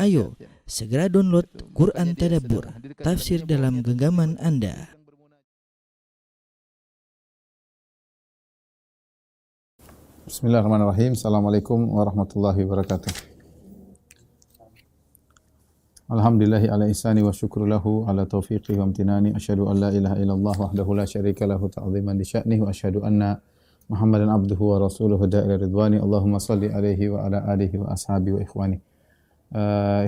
Ayo, segera download Quran Tadabbur, tafsir dalam genggaman Anda. Bismillahirrahmanirrahim. Assalamualaikum warahmatullahi wabarakatuh. Alhamdulillahi ala ihsani wa syukru lahu ala taufiqi wa amtinani. Asyhadu an la ilaha illallah wahdahu la syarika lahu ta'ziman li sya'nihi wa asyhadu anna Muhammadan abduhu wa rasuluhu da'ila ridwani. Allahumma salli alaihi wa ala alihi wa ashabi wa ikhwani.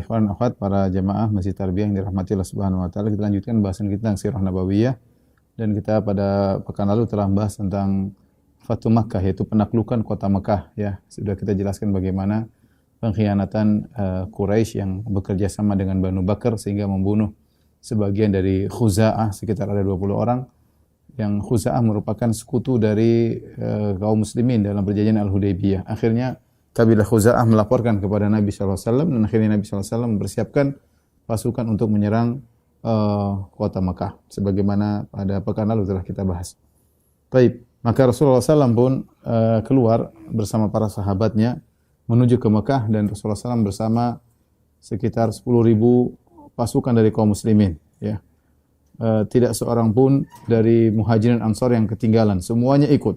Ikhwan akhwat para jamaah Masjid Tarbiyah yang dirahmati Allah Subhanahu wa taala, kita lanjutkan bahasan kita tentang Sirah Nabawiyah, dan kita pada pekan lalu telah membahas tentang Fatu Makkah, yaitu penaklukan kota Mekah, ya. Sudah kita jelaskan bagaimana pengkhianatan Quraisy yang bekerja sama dengan Banu Bakar sehingga membunuh sebagian dari Khuza'ah, sekitar ada 20 orang, yang Khuza'ah merupakan sekutu dari kaum muslimin dalam perjanjian Al-Hudaybiyah. Akhirnya kabilah Khuza'ah melaporkan kepada Nabi SAW, dan akhirnya Nabi SAW mempersiapkan pasukan untuk menyerang kota Mekah, sebagaimana pada pekan lalu telah kita bahas. Baik, maka Rasulullah SAW pun keluar bersama para sahabatnya menuju ke Mekah, dan Rasulullah SAW bersama sekitar 10.000 pasukan dari kaum muslimin. Ya. Tidak seorang pun dari Muhajirin Ansor yang ketinggalan, semuanya ikut.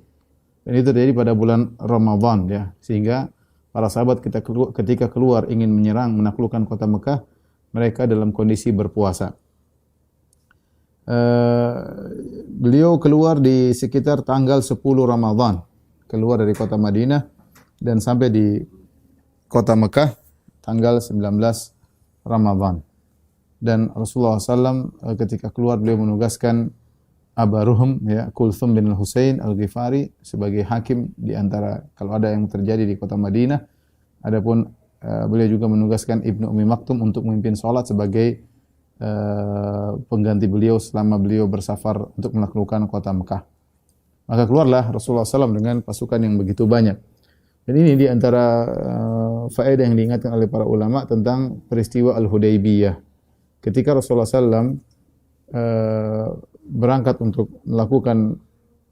Dan itu terjadi pada bulan Ramadan, ya, sehingga para sahabat kita ketika keluar ingin menyerang, menaklukkan kota Mekah, mereka dalam kondisi berpuasa. Beliau keluar di sekitar tanggal 10 Ramadan, keluar dari kota Madinah dan sampai di kota Mekah tanggal 19 Ramadan. Dan Rasulullah SAW ketika keluar beliau menugaskan Aba Ruhm, ya, Kulthum bin Husain Al-Ghifari sebagai hakim di antara kalau ada yang terjadi di kota Madinah. Adapun beliau juga menugaskan Ibnu Ummi Maktum untuk memimpin salat sebagai pengganti beliau selama beliau bersafar untuk menaklukkan kota Mekah. Maka keluarlah Rasulullah SAW dengan pasukan yang begitu banyak. Dan ini di antara faedah yang diingatkan oleh para ulama tentang peristiwa Al-Hudaybiyah. Ketika Rasulullah SAW berangkat untuk melakukan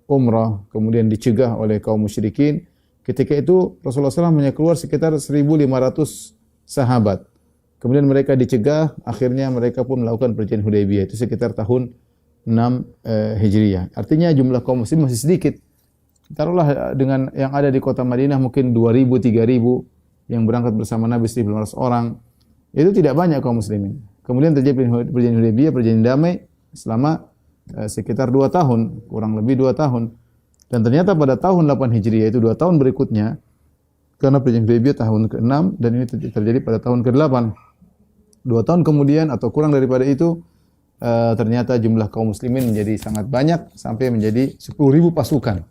umrah, kemudian dicegah oleh kaum musyrikin. Ketika itu Rasulullah SAW hanya keluar sekitar 1.500 sahabat. Kemudian mereka dicegah, akhirnya mereka pun melakukan perjanjian Hudaybiyah. Itu sekitar tahun 6 Hijriyah. Artinya jumlah kaum muslim masih sedikit. Taruhlah dengan yang ada di kota Madinah mungkin 2.000, 3.000 yang berangkat bersama Nabi 1.500 orang. Itu tidak banyak kaum muslimin. Kemudian terjadi perjanjian Hudaybiyah, perjanjian damai selama sekitar 2 tahun, kurang lebih 2 tahun. Dan ternyata pada tahun 8 Hijriah, itu 2 tahun berikutnya, karena perjanjian Hudaybiyah tahun ke-6 dan ini terjadi pada tahun ke-8. 2 tahun kemudian atau kurang daripada itu, ternyata jumlah kaum muslimin menjadi sangat banyak sampai menjadi 10.000 pasukan.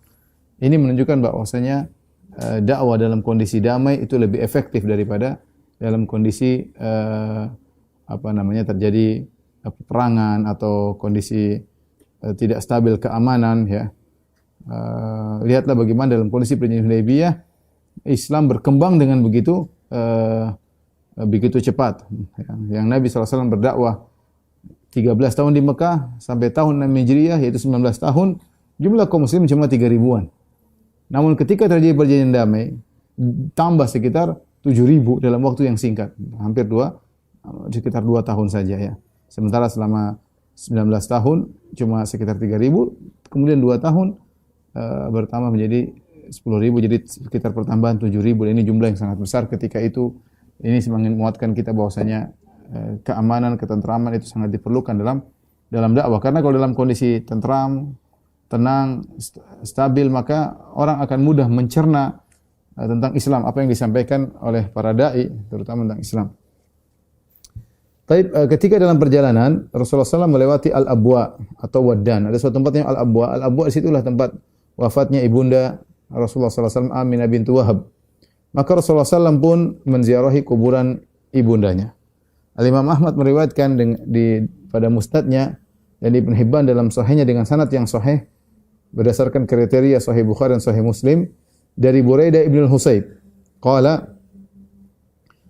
Ini menunjukkan bahwasanya dakwah dalam kondisi damai itu lebih efektif daripada dalam kondisi terjadi peperangan atau kondisi tidak stabil keamanan, ya. Lihatlah bagaimana dalam kondisi perjanjian Hudaybiyah Islam berkembang dengan begitu cepat. Yang Nabi SAW berdakwah 13 tahun di Mekah sampai tahun 6 Hijriah, yaitu 19 tahun, jumlah kaum muslim cuma 3.000-an. Namun ketika terjadi perjanjian damai, tambah sekitar 7.000 dalam waktu yang singkat, hampir sekitar 2 tahun saja, ya. Sementara selama 19 tahun cuma sekitar 3.000, kemudian 2 tahun bertambah menjadi 10.000, jadi sekitar pertambahan 7.000. Ini jumlah yang sangat besar ketika itu. Ini semakin menguatkan kita bahwasanya keamanan, ketentraman itu sangat diperlukan dalam dakwah. Karena kalau dalam kondisi tentram, tenang, stabil, maka orang akan mudah mencerna tentang Islam, apa yang disampaikan oleh para dai, terutama tentang Islam. Ketika dalam perjalanan Rasulullah SAW melewati Al-Abwa atau Waddan. Ada suatu tempat yang Al-Abwa. Al-Abwa disitulah tempat wafatnya ibunda Rasulullah SAW, Aminah bintu Wahab. Maka Rasulullah SAW pun menziarahi kuburan ibundanya. Al-Imam Ahmad meriwayatkan pada musnadnya dan Ibn Hibban dalam sahihnya dengan sanad yang sahih berdasarkan kriteria Sahih Bukhari dan Sahih Muslim dari Buraidah ibn al-Husayb. Qala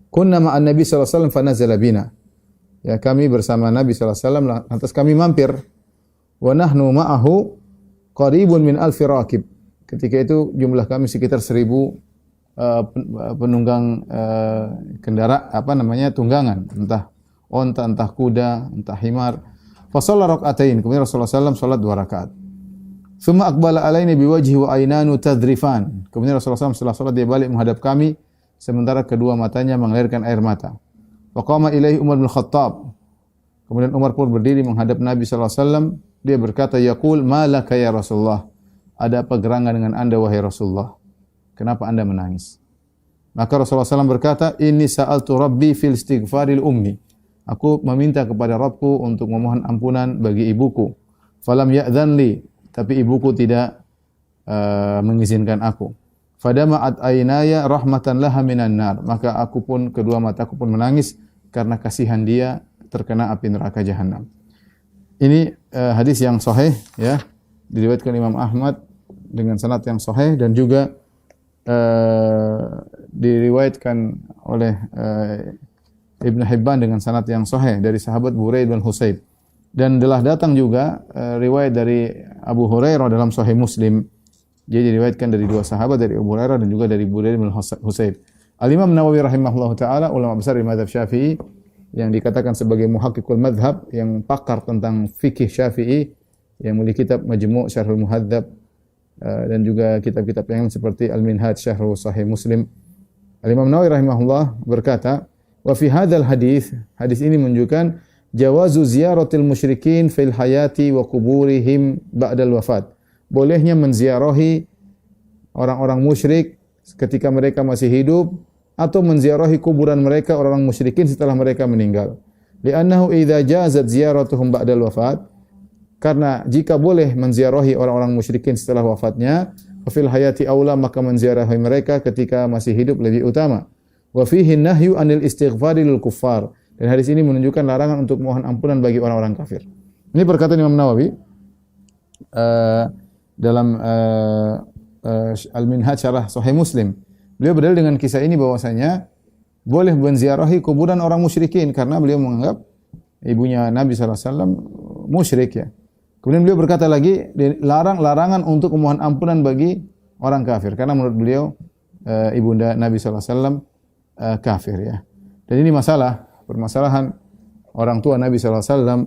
kunna ma'an Nabi sallallahu alaihi wasallam fanazala bina. Ya, kami bersama Nabi sallallahu alaihi wasallam, lantas kami mampir. Wa nahnu ma'ahu qaribun min alfi raqib. Ketika itu jumlah kami sekitar 1.000 penunggang tunggangan, entah onta, entah kuda, entah himar. Fa shalla rak'atain, kemudian Rasulullah SAW salat 2 rakaat. Tsumma aqbala alaina biwajhi wa aynanu tadrifan. Kemudian Rasulullah SAW setelah salat dia balik menghadap kami sementara kedua matanya mengalirkan air mata. Wa qama ilaihi Umar bin Khattab. Kemudian Umar pun berdiri menghadap Nabi sallallahu alaihi wasallam. Dia berkata, "Yaqul, ma laka ya Rasulullah?" Ada apa gerangan dengan Anda wahai Rasulullah? Kenapa Anda menangis? Maka Rasulullah SAW berkata, "Inni sa'altu Rabbi fil istighfaril ummi." Aku meminta kepada Rabbku untuk memohon ampunan bagi ibuku. Falam ya'dhan li, tapi ibuku tidak mengizinkan aku. Fadama'at aynaya rahmatan laha minan nar. Maka kedua mataku pun menangis karena kasihan dia terkena api neraka jahanam. Ini hadis yang sahih ya, diriwayatkan Imam Ahmad dengan sanad yang sahih dan juga diriwayatkan oleh Ibn Hibban dengan sanad yang sahih dari sahabat Buraid bin Husayb. Dan telah datang juga riwayat dari Abu Hurairah dalam Sahih Muslim. Dia diriwayatkan dari 2 sahabat, dari Abu Hurairah dan juga dari Buraid bin Husayb. Al-Imam Nawawi rahimahullahu taala, ulama besar di mazhab Syafi'i yang dikatakan sebagai muhaqqiqul madhab, yang pakar tentang fikih Syafi'i, yang memiliki kitab Majmu' Syarhul Muhadzab dan juga kitab-kitab yang lain seperti Al-Minhaj Syarh Sahih Muslim. Al-Imam Nawawi rahimahullah berkata, "Wa fi hadzal hadis ini menunjukkan jawazu ziyaratil musyrikin fil hayati wa quburihim ba'dal wafat." Bolehnya menziarahi orang-orang musyrik ketika mereka masih hidup atau menziarahi kuburan mereka orang musyrikin setelah mereka meninggal. Li'annahu idza jazat ziyaratuhum ba'dal wafat, karena jika boleh menziarahi orang-orang musyrikin setelah wafatnya, fil hayati aula, maka menziarahi mereka ketika masih hidup lebih utama. Wa fihi nahyu anil istighfari lil kuffar. Dan hadis ini menunjukkan larangan untuk mohon ampunan bagi orang-orang kafir. Ini perkataan Imam Nawawi dalam Al-Minhaj Syarah Sahih Muslim. Beliau berdalil dengan kisah ini bahwasanya boleh menziarahi kuburan orang musyrikin karena beliau menganggap ibunya Nabi sallallahu alaihi wasallam musyrik ya. Kemudian beliau berkata lagi, larangan untuk memohon ampunan bagi orang kafir karena menurut beliau ibunda Nabi sallallahu alaihi wasallam kafir ya. Dan ini permasalahan orang tua Nabi sallallahu alaihi wasallam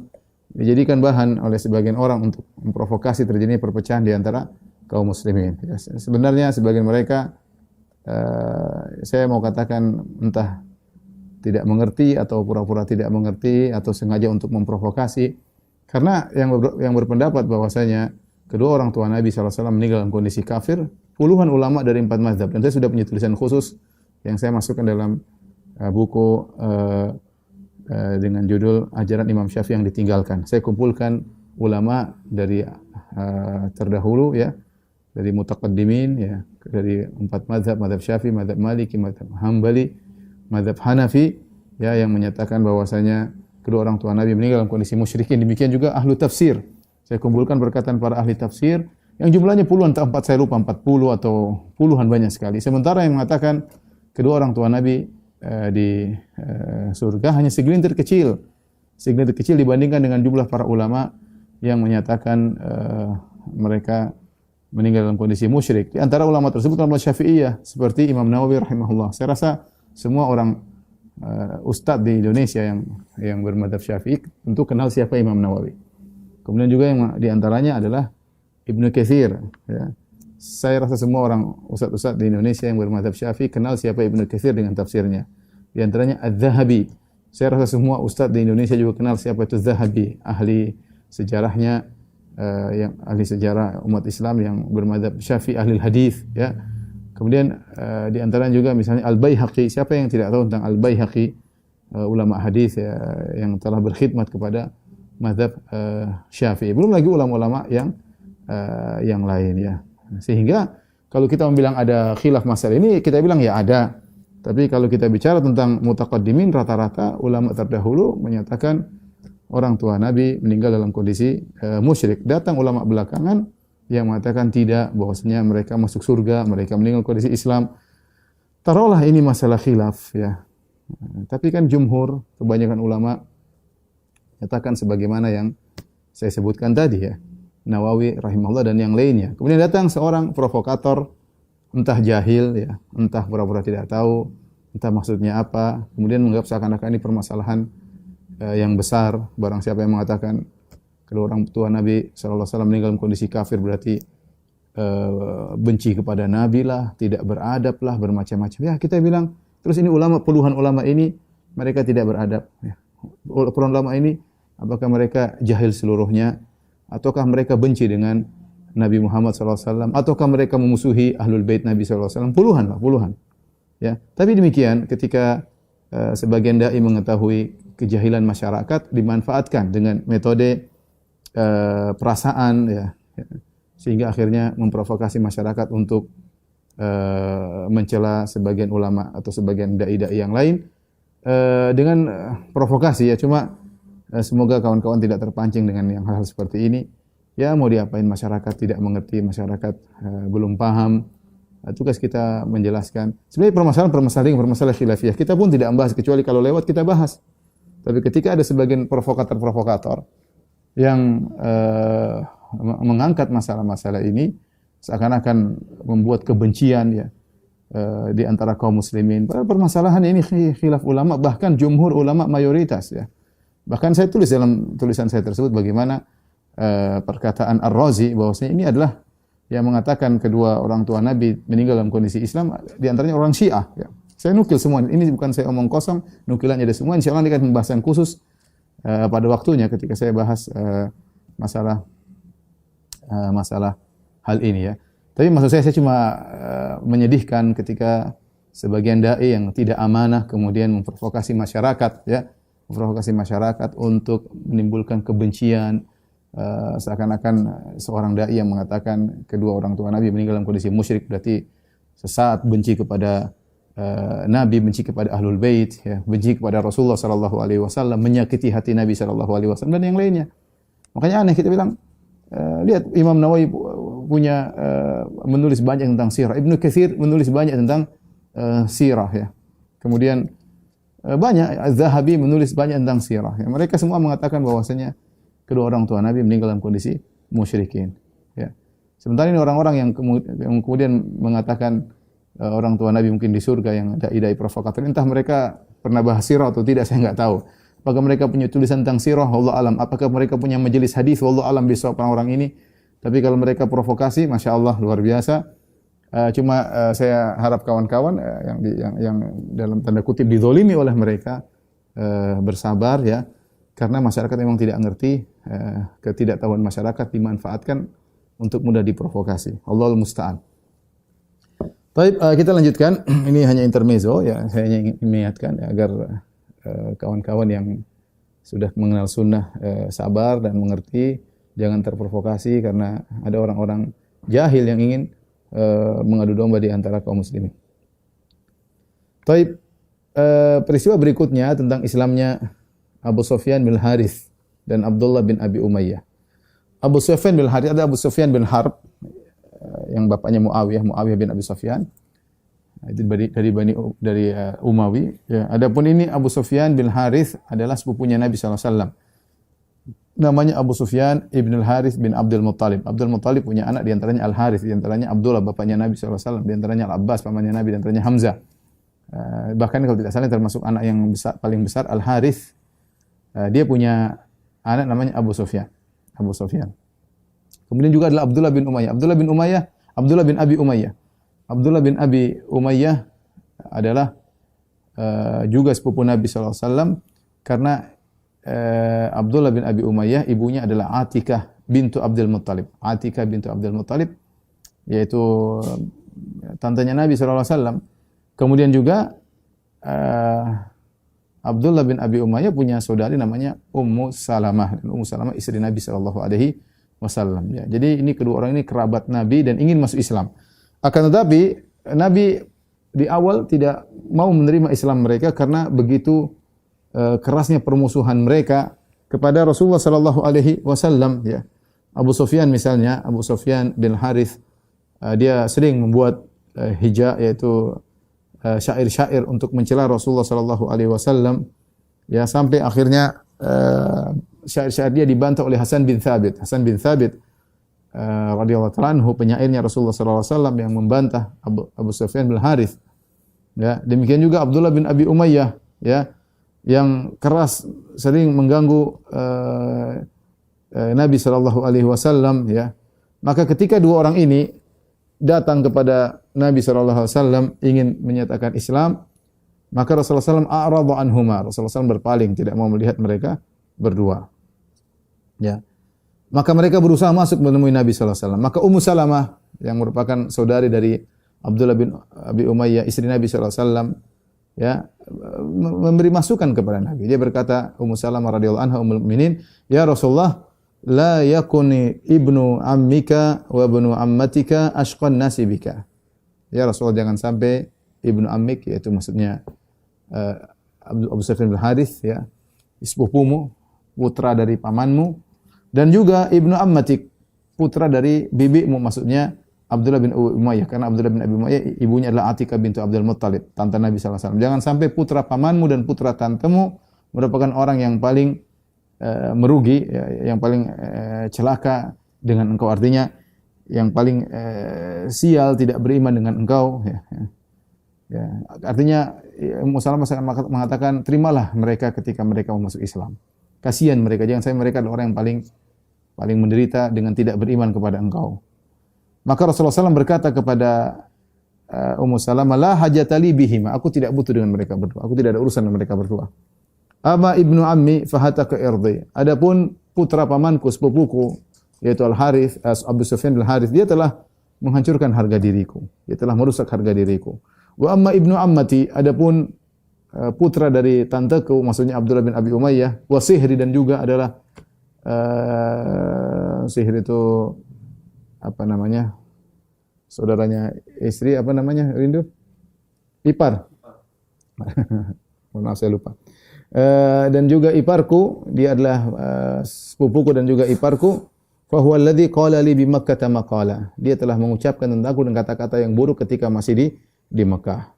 dijadikan bahan oleh sebagian orang untuk memprovokasi terjadinya perpecahan di antara kaum muslimin. Ya, sebenarnya sebagian mereka saya mau katakan entah tidak mengerti atau pura-pura tidak mengerti atau sengaja untuk memprovokasi, karena yang berpendapat bahwasanya kedua orang tua Nabi sallallahu alaihi wasallam meninggal dalam kondisi kafir, puluhan ulama dari 4 mazhab, dan saya sudah punya tulisan khusus yang saya masukkan dalam buku dengan judul Ajaran Imam Syafi'i yang ditinggalkan. Saya kumpulkan ulama dari terdahulu ya, dari mutaqaddimin ya, dari 4 mazhab, mazhab Syafi'i, mazhab Maliki, mazhab Hambali, mazhab Hanafi ya, yang menyatakan bahwasanya kedua orang tua Nabi meninggal dalam kondisi musyrikin. Demikian juga ahlu tafsir. Saya kumpulkan perkataan para ahli tafsir yang jumlahnya puluhan, tak 4 saya lupa 40 atau puluhan, banyak sekali. Sementara yang mengatakan kedua orang tua Nabi di surga hanya segelintir kecil dibandingkan dengan jumlah para ulama yang menyatakan mereka meninggal dalam kondisi musyrik. Di antara ulama tersebut ulama Syafi'iyah seperti Imam Nawawi rahimahullah. Saya rasa semua orang ustadz di Indonesia yang bermadzhab Syafi'i tentu kenal siapa Imam Nawawi. Kemudian juga yang di antaranya adalah Ibnu Katsir ya. Saya rasa semua orang ustaz-ustaz di Indonesia yang bermadzhab Syafi'i kenal siapa Ibnu Katsir dengan tafsirnya. Di antaranya Az-Zahabi. Saya rasa semua ustaz di Indonesia juga kenal siapa itu Az-Zahabi, ahli sejarahnya yang ahli sejarah umat Islam yang bermadzhab Syafi'i, ahli hadis ya. Kemudian di antaranya juga misalnya Al-Baihaqi. Siapa yang tidak tahu tentang Al-Baihaqi, ulama hadis ya, yang telah berkhidmat kepada mazhab Syafi'i. Belum lagi ulama-ulama yang lain ya. Sehingga kalau kita bilang ada khilaf masalah ini, kita bilang ya ada. Tapi kalau kita bicara tentang mutaqaddimin, rata-rata ulama terdahulu menyatakan orang tua Nabi meninggal dalam kondisi musyrik. Datang ulama belakangan yang mengatakan tidak, bahwasanya mereka masuk surga, mereka meninggal kondisi Islam. Taruhlah ini masalah khilaf ya. Tapi kan jumhur, kebanyakan ulama nyatakan sebagaimana yang saya sebutkan tadi ya. Nawawi rahimahullah dan yang lainnya. Kemudian datang seorang provokator entah jahil ya, entah pura-pura tidak tahu, entah maksudnya apa, kemudian menganggap seakan-akan ini permasalahan yang besar. Barang siapa yang mengatakan kedua orang tua Nabi sallallahu alaihi wasallam meninggal dalam kondisi kafir berarti benci kepada Nabi lah, tidak beradab lah, bermacam-macam. Ya, kita bilang, terus ini ulama, puluhan ulama ini mereka tidak beradab ya. Puluhan ulama ini apakah mereka jahil seluruhnya ataukah mereka benci dengan Nabi Muhammad sallallahu alaihi wasallam ataukah mereka memusuhi ahlul bait Nabi sallallahu alaihi wasallam? Puluhan lah, puluhan. Ya, tapi demikian ketika sebagian dai mengetahui kejahilan masyarakat dimanfaatkan dengan metode perasaan ya, sehingga akhirnya memprovokasi masyarakat untuk mencela sebagian ulama atau sebagian dai-dai yang lain dengan provokasi ya. Cuma semoga kawan-kawan tidak terpancing dengan yang hal-hal seperti ini. Ya mau diapain, masyarakat tidak mengerti, masyarakat belum paham. Tugas kita menjelaskan. Sebenarnya permasalahan khilafiyah kita pun tidak membahas, kecuali kalau lewat kita bahas. Tapi ketika ada sebagian provokator yang mengangkat masalah-masalah ini seakan-akan membuat kebencian ya di antara kaum muslimin. Padahal permasalahan ini khilaf ulama, bahkan jumhur ulama mayoritas ya. Bahkan saya tulis dalam tulisan saya tersebut bagaimana perkataan Ar-Razi bahwasanya ini adalah yang mengatakan kedua orang tua Nabi meninggal dalam kondisi Islam, di antaranya orang Syiah ya. Saya nukil semua. Ini bukan saya omong kosong, nukilannya ada semua. Insyaallah ini akan pembahasan khusus pada waktunya ketika saya bahas masalah hal ini ya. Tapi maksud saya cuma menyedihkan ketika sebagian dai yang tidak amanah kemudian memprovokasi masyarakat ya, memprovokasi masyarakat untuk menimbulkan kebencian, seakan-akan seorang dai yang mengatakan kedua orang tua Nabi meninggal dalam kondisi musyrik berarti sesat, benci kepada Nabi, benci kepada ahlul bait ya, benci kepada Rasulullah sallallahu alaihi wasallam, menyakiti hati Nabi sallallahu alaihi wasallam dan yang lainnya. Makanya aneh kita bilang, lihat Imam Nawawi punya menulis banyak tentang sirah. Ibnu Katsir menulis banyak tentang sirah ya. Kemudian banyak Az-Zahabi menulis banyak tentang sirah. Ya. Mereka semua mengatakan bahwasanya kedua orang tua Nabi meninggal dalam kondisi musyrikin. Ya. Sementara ini orang-orang yang kemudian mengatakan orang tua Nabi mungkin di surga, yang ada dai provokator, entah mereka pernah bahas sirah atau tidak, saya enggak tahu. Apakah mereka punya tulisan tentang sirah, wallahu alam. Apakah mereka punya majelis hadis, wallahu alam, bisawab orang ini. Tapi kalau mereka provokasi, masya Allah luar biasa. Cuma saya harap kawan-kawan yang dalam tanda kutip dizolimi oleh mereka bersabar ya, karena masyarakat memang tidak mengerti, ketidaktahuan masyarakat dimanfaatkan untuk mudah diprovokasi. Allahul musta'an. Baik, kita lanjutkan. Ini hanya intermezzo ya. Saya ingin mengingatkan ya, agar kawan-kawan yang sudah mengenal sunnah sabar dan mengerti, jangan terprovokasi karena ada orang-orang jahil yang ingin mengadu domba di antara kaum muslimin. Baik, peristiwa berikutnya tentang Islamnya Abu Sufyan bin Harith dan Abdullah bin Abi Umayyah. Abu Sufyan bin Harith, ada Abu Sufyan bin Harb yang bapaknya Muawiyah bin Abi Sufyan. Itu dari Umawi. Ya, adapun ini Abu Sufyan bin Harith adalah sepupunya Nabi sallallahu alaihi wasallam. Namanya Abu Sufyan ibn al-Harith bin Abdul Muttalib. Abdul Muttalib punya anak, di antaranya Al-Harith, di antaranya Abdullah bapaknya Nabi sallallahu alaihi wasallam, di antaranya Al-Abbas pamannya Nabi, di antaranya Hamzah. Bahkan kalau tidak salah termasuk anak yang besar, paling besar Al-Harith. Dia punya anak namanya Abu Sufyan. Abu Sufyan. Kemudian juga adalah Abdullah bin Umayyah. Abdullah bin Abi Umayyah. Abdullah bin Abi Umayyah adalah juga sepupu Nabi sallallahu alaihi wasallam, karena Abdullah bin Abi Umayyah ibunya adalah Atikah bintu Abdul Muttalib. Atikah bintu Abdul Muttalib yaitu tantenya Nabi sallallahu alaihi wasallam. Kemudian juga Abdullah bin Abi Umayyah punya saudari namanya Ummu Salamah, dan Ummu Salamah istri Nabi sallallahu alaihi wasallam ya. Jadi ini kedua orang ini kerabat Nabi dan ingin masuk Islam. Akan tetapi Nabi di awal tidak mau menerima Islam mereka karena begitu kerasnya permusuhan mereka kepada Rasulullah sallallahu alaihi wasallam ya. Abu Sufyan misalnya, Abu Sufyan bin Harith, dia sering membuat hija, yaitu syair-syair untuk mencela Rasulullah sallallahu alaihi wasallam ya, sampai akhirnya syair-syair dia dibantah oleh Hasan bin Thabit. Hasan bin Thabit radhiyallahu ta'ala anhu, penyairnya Rasulullah sallallahu alaihi wasallam yang membantah Abu Sufyan bin Harith. Ya, demikian juga Abdullah bin Abi Umayyah, ya, yang keras sering mengganggu Nabi sallallahu alaihi wasallam, ya. Maka ketika dua orang ini datang kepada Nabi sallallahu alaihi wasallam ingin menyatakan Islam, maka Rasulullah sallallahu alaihi wasallam a'rada anhuma. Rasulullah sallallahu berpaling, tidak mau melihat mereka berdua. Ya. Maka mereka berusaha masuk menemui Nabi sallallahu alaihi wasallam. Maka Ummu Salamah yang merupakan saudari dari Abdullah bin Abi Umayyah, istri Nabi sallallahu alaihi wasallam, ya, memberi masukan kepada Nabi. Dia berkata, Ummu Salamah radhiyallahu anha, ummul mukminin, "Ya Rasulullah, la yakuni ibnu ammika wa ibnu ammatika ashqan nasi bika." Ya Rasulullah, jangan sampai ibnu ammik, yaitu maksudnya Abu Sufyan bin Harith, ya, sepupumu, putra dari pamanmu, dan juga ibnu ammatik, putra dari bibimu, maksudnya Abdullah bin Abi Umayyah, karena Abdullah bin Abi Umayyah ibunya adalah Atikah bintu Abdul Muttalib, tante Nabi sallallahu alaihi wasallam. Jangan sampai putra pamanmu dan putra tantemu merupakan orang yang paling merugi, ya, yang paling celaka dengan engkau, artinya yang paling sial, tidak beriman dengan engkau, ya. Ya, artinya Ummu Salamah mengatakan, terimalah mereka ketika mereka mau masuk Islam. Kasihan mereka, jangan sampai mereka adalah orang yang paling menderita dengan tidak beriman kepada engkau. Maka Rasulullah SAW berkata kepada Ummu Salamah, la hajatali bihima, aku tidak butuh dengan mereka berdua, aku tidak ada urusan dengan mereka berdua. Ama ibnu ammi fahataka irdi, adapun putra pamanku, sepupuku, yaitu Al-Harith, Abu Sufyan bin Harith, dia telah menghancurkan harga diriku, dia telah merusak harga diriku. Wa amma ibnu ammati, adapun putra dari tanteku, maksudnya Abdullah bin Abi Umayyah, wa sihri, dan juga adalah sihir itu apa namanya? Saudaranya istri, apa namanya? Rindu? Ipar. Maaf saya lupa. Dan juga iparku, dia adalah sepupuku dan juga iparku. Fa huwa alladhi qala li bi Makkah maqala. Dia telah mengucapkan tentangku dengan kata-kata yang buruk ketika masih di Mekah.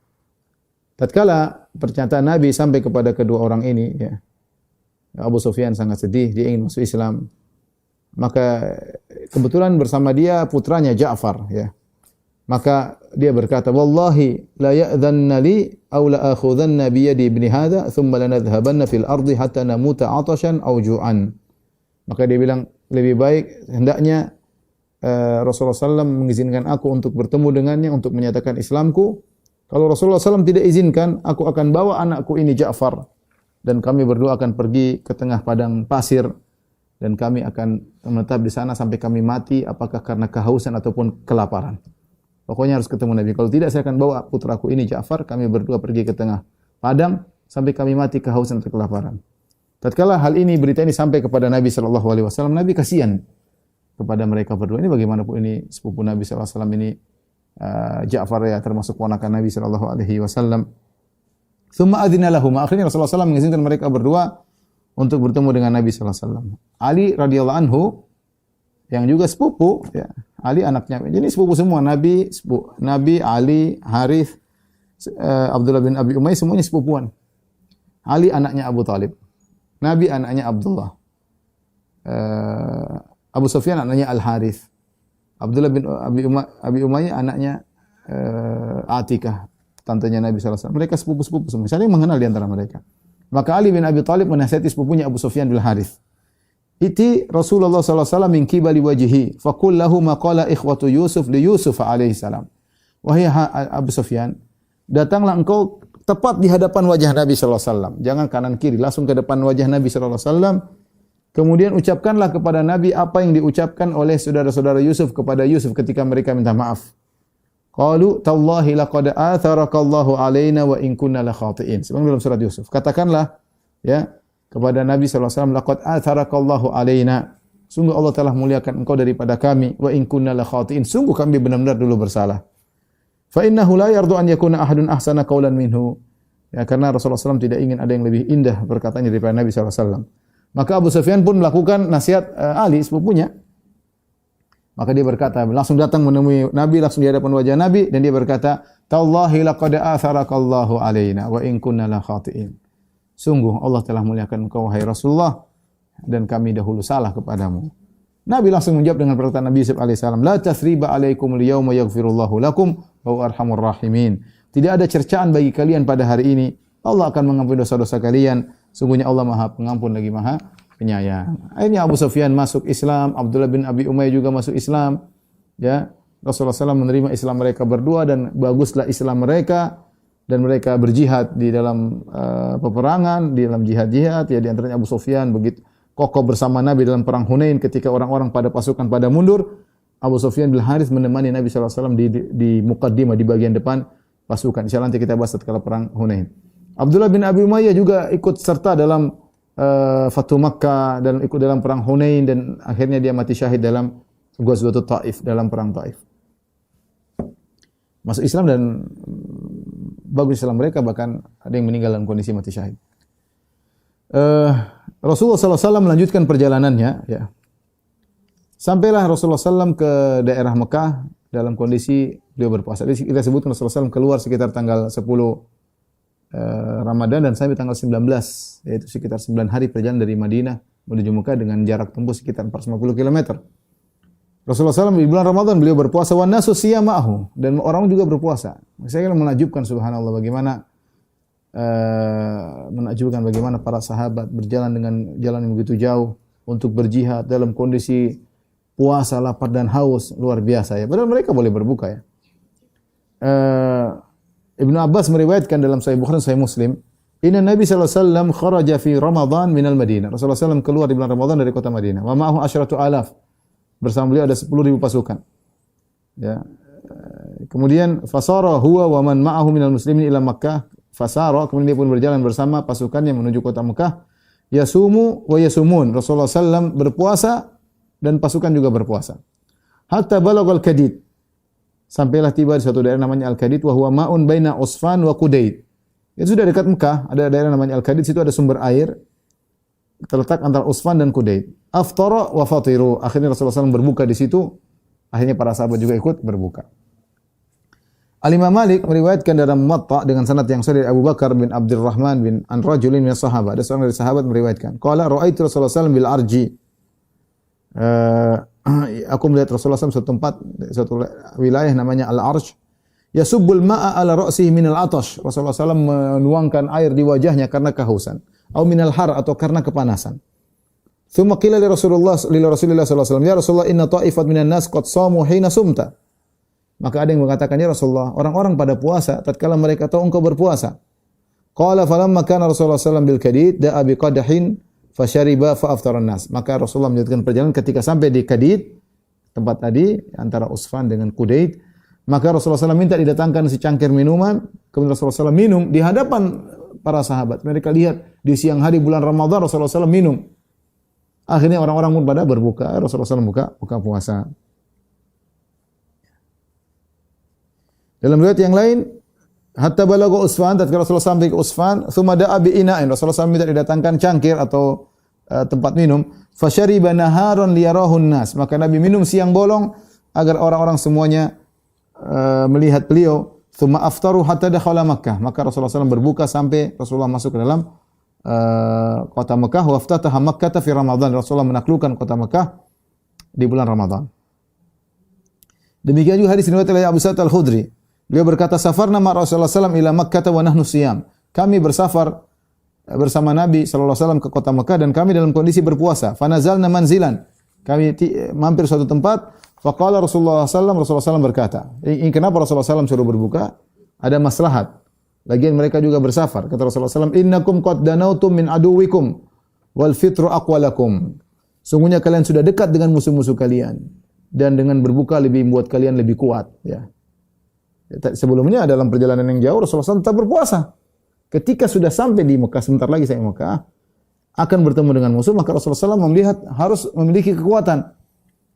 Tatkala pernyataan Nabi sampai kepada kedua orang ini, ya, Abu Sufyan sangat sedih, dia ingin masuk Islam. Maka kebetulan bersama dia putranya Ja'far, ya. Maka dia berkata, "Wallahi la ya'dhanna li aw la akhudhanna bi yadi ibni hadha thumma lanadhhabanna fil ardi hatta namuta 'atashan aw ju'an." Maka dia bilang, lebih baik hendaknya Rasulullah SAW mengizinkan aku untuk bertemu dengannya untuk menyatakan Islamku. Kalau Rasulullah SAW tidak izinkan, aku akan bawa anakku ini Ja'far, dan kami berdua akan pergi ke tengah padang pasir, dan kami akan menetap di sana sampai kami mati, apakah karena kehausan ataupun kelaparan. Pokoknya harus ketemu Nabi. Kalau tidak, saya akan bawa putraku ini Ja'far, kami berdua pergi ke tengah padang sampai kami mati kehausan atau kelaparan. Tatkala hal ini, berita ini sampai kepada Nabi sallallahu alaihi wasallam, Nabi kasihan kepada mereka berdua. Ini bagaimanapun ini sepupu Nabi sallallahu alaihi wasallam ini, Ja'far, ya, termasuk ponakan Nabi sallallahu alaihi wasallam. Tsumma adzina lahum. Akhirnya Rasulullah SAW mengizinkan mereka berdua untuk bertemu dengan Nabi sallallahu alaihi wasallam. Ali radhiyallahu anhu yang juga sepupu, ya. Ali anaknya. Jadi sepupu semua, Nabi, Ali, Harith, Abdullah bin Abi Umayyah, semuanya sepupuan. Ali anaknya Abu Talib. Nabi anaknya Abdullah. Abu Sufyan anaknya Al-Harith. Abdullah bin Abi Umayyah anaknya Atikah, tantenya Nabi sallallahu alaihi wasallam. Mereka sepupu-sepupu semua, saling mengenal di antara mereka. Maka Ali bin Abi Thalib menasihati sepupunya Abu Sufyan bin Harith. Iti Rasulullah sallallahu alaihi wasallam min qibali wajhihi, faqul lahu ma qala ikhwatu Yusuf li Yusuf alaihi salam. Wahai Abu Sufyan, datanglah engkau tepat di hadapan wajah Nabi sallallahu alaihi wasallam. Jangan kanan kiri, langsung ke depan wajah Nabi sallallahu alaihi wasallam. Kemudian ucapkanlah kepada Nabi apa yang diucapkan oleh saudara-saudara Yusuf kepada Yusuf ketika mereka minta maaf. Qalu tallahi laqad atharakallahu alaina wa in kunna la khati'in. Sebagaimana dalam surat Yusuf. Katakanlah, ya, kepada Nabi sallallahu alaihi wasallam, laqad atharakallahu alaina. Sungguh Allah telah muliakan engkau daripada kami, wa in kunna la khati'in. Sungguh kami benar-benar dulu bersalah. Fa innahu la yardu an yakuna ahadun ahsana qawlan minhu. Ya, karena Rasulullah SAW tidak ingin ada yang lebih indah perkataannya daripada Nabi sallallahu alaihi wasallam. Maka Abu Sufyan pun melakukan nasihat Ali sepupunya. Maka dia berkata, langsung datang menemui Nabi, langsung di hadapan wajah Nabi, dan dia berkata, "Tallahi laqad atharakallahu alaina wa in kunna la khati'in." Sungguh Allah telah muliakan engkau wahai Rasulullah, dan kami dahulu salah kepadamu. Nabi langsung menjawab dengan perkataan Nabi Yusuf alaihissalam, la tathriba alaikum liyawma yaghfirullahu lakum wa arhamur rahimin. Tidak ada cercaan bagi kalian pada hari ini. Allah akan mengampuni dosa-dosa kalian. Sungguhnya Allah Maha Pengampun lagi Maha Penyayang. Akhirnya Abu Sufyan masuk Islam, Abdullah bin Abi Umayyah juga masuk Islam. Ya, Rasulullah SAW menerima Islam mereka berdua dan baguslah Islam mereka dan mereka berjihad di dalam peperangan, di dalam jihad-jihad. Ya, di antaranya Abu Sufyan begitu kokoh bersama Nabi dalam perang Hunain ketika orang-orang pada pasukan pada mundur. Abu Sufyan bin Harits menemani Nabi SAW di muqaddimah, di bagian depan pasukan. Insyaallah nanti kita bahas setelah perang Hunain. Abdullah bin Abi Umayyah juga ikut serta dalam Fatu Makkah dan ikut dalam perang Hunain dan akhirnya dia mati syahid dalam Ghazwatul Taif, dalam perang Taif. Masuk Islam dan bagus Islam mereka, bahkan ada yang meninggal dalam kondisi mati syahid. Rasulullah SAW melanjutkan perjalanannya, ya. Sampailah Rasulullah SAW ke daerah Mekah dalam kondisi beliau berpuasa. Jadi kita sebutkan Rasulullah SAW keluar sekitar tanggal 10 Ramadan dan sampai tanggal 19, yaitu sekitar 9 hari perjalanan dari Madinah menuju Mekah dengan jarak tempuh sekitar 450 km. Rasulullah SAW di bulan Ramadan beliau berpuasa, wan nasu siyama'ahu, dan orang juga berpuasa. Saya kira menakjubkan, subhanallah, bagaimana para sahabat berjalan dengan jalan yang begitu jauh untuk berjihad dalam kondisi puasa, lapar dan haus, luar biasa ya. Padahal mereka boleh berbuka ya. Ibnu Abbas meriwayatkan dalam Sahih Bukhari dan Sahih Muslim, inna Nabi sallallahu alaihi wasallam kharaja fi Ramadan minal Madinah. Rasulullah SAW keluar di bulan Ramadan dari kota Madinah. Wa ma'ahu asyratu alaf. Bersama beliau ada 10.000 pasukan. Ya. Kemudian fasara huwa wa man ma'ahu minal muslimin ila Makkah. Fasara, kemudian dia pun berjalan bersama pasukannya menuju kota Mekah. Yasumu wa yasumun. Rasulullah SAW berpuasa dan pasukan juga berpuasa. Hatta balagal Kadid. Sampailah tiba di suatu daerah namanya Al-Kadid, wa huwa ma'un baina Usfan wa Qudayd. Itu sudah dekat Mekah, ada daerah namanya Al-Kadid, situ ada sumber air terletak antara Usfan dan Qudayd. Aftara wa fatiru. Akhirnya Rasulullah SAW berbuka di situ. Akhirnya para sahabat juga ikut berbuka. Al-Imam Malik meriwayatkan dalam Muwatta dengan sanad yang sahih Abu Bakar bin Abdurrahman bin an rajulin min sahabat. Ada seorang dari sahabat meriwayatkan, qala ra'aitu Rasulullah SAW bil arji. Aku melihat Rasulullah SAW suatu tempat, suatu wilayah namanya Al-Arj. Yasubbul ma'a ala ra'sihi minal atash. Rasulullah SAW menuangkan air di wajahnya karena kehausan. Atau minal har, atau karena kepanasan. Thumma qila li Rasulillah sallallahu alaihi wasallam, ya Rasulullah, inna ta'ifat minan nas qad shamu hina sumta. Maka ada yang mengatakan, ya Rasulullah, orang-orang pada puasa tatkala mereka tahu engkau berpuasa. Qala falamma kana Rasulullah sallallahu alaihi wasallam bil Kadid da'a bi qadahin fasyariba fa aftaran nas. Maka Rasulullah melanjutkan perjalanan ketika sampai di Kadid, tempat tadi antara Usfan dengan Qudayd, maka Rasulullah SAW minta didatangkan secangkir minuman, kemudian Rasulullah SAW minum di hadapan para sahabat. Mereka lihat di siang hari bulan Ramadan Rasulullah SAW minum. Akhirnya orang-orang pun pada berbuka, Rasulullah SAW buka puasa. Dalam riwayat yang lain, hatta balagha Usfan, tatkala Rasulullah sampai ke Usfan, tsumma da'a bi ina'in. Rasulullah SAW minta didatangkan cangkir atau tempat minum. Fasyariba naharon liyarahun nas. Maka Nabi minum siang bolong agar orang-orang semuanya melihat beliau. Tsumma aftaru hatta dakhala Makkah. Maka Rasulullah SAW berbuka sampai Rasulullah masuk ke dalam kota Mekah. Wa aftataha Makkah fi Ramadan. Rasulullah menaklukkan kota Mekah di bulan Ramadan. Demikian juga hadis riwayat oleh Abu Sa'id Al-Khudri. Beliau berkata, safarna ma Rasulullah SAW ila Makkah wa nahnu siyam. Kami bersafar bersama Nabi SAW ke kota Mekah dan kami dalam kondisi berpuasa. Fanazalna manzilan. Kami mampir suatu tempat. Faqala Rasulullah SAW berkata, ini kenapa Rasulullah SAW suruh berbuka? Ada maslahat. Lagian mereka juga bersafar. Kata Rasulullah SAW, innakum qad danautum min aduwikum wal fitru aqwalakum. Sungguhnya kalian sudah dekat dengan musuh-musuh kalian dan dengan berbuka lebih membuat kalian lebih kuat. Ya. Sebelumnya dalam perjalanan yang jauh Rasulullah SAW tetap berpuasa. Ketika sudah sampai di Mekah, sebentar lagi saya Mekah, akan bertemu dengan musuh, maka Rasulullah SAW melihat harus memiliki kekuatan.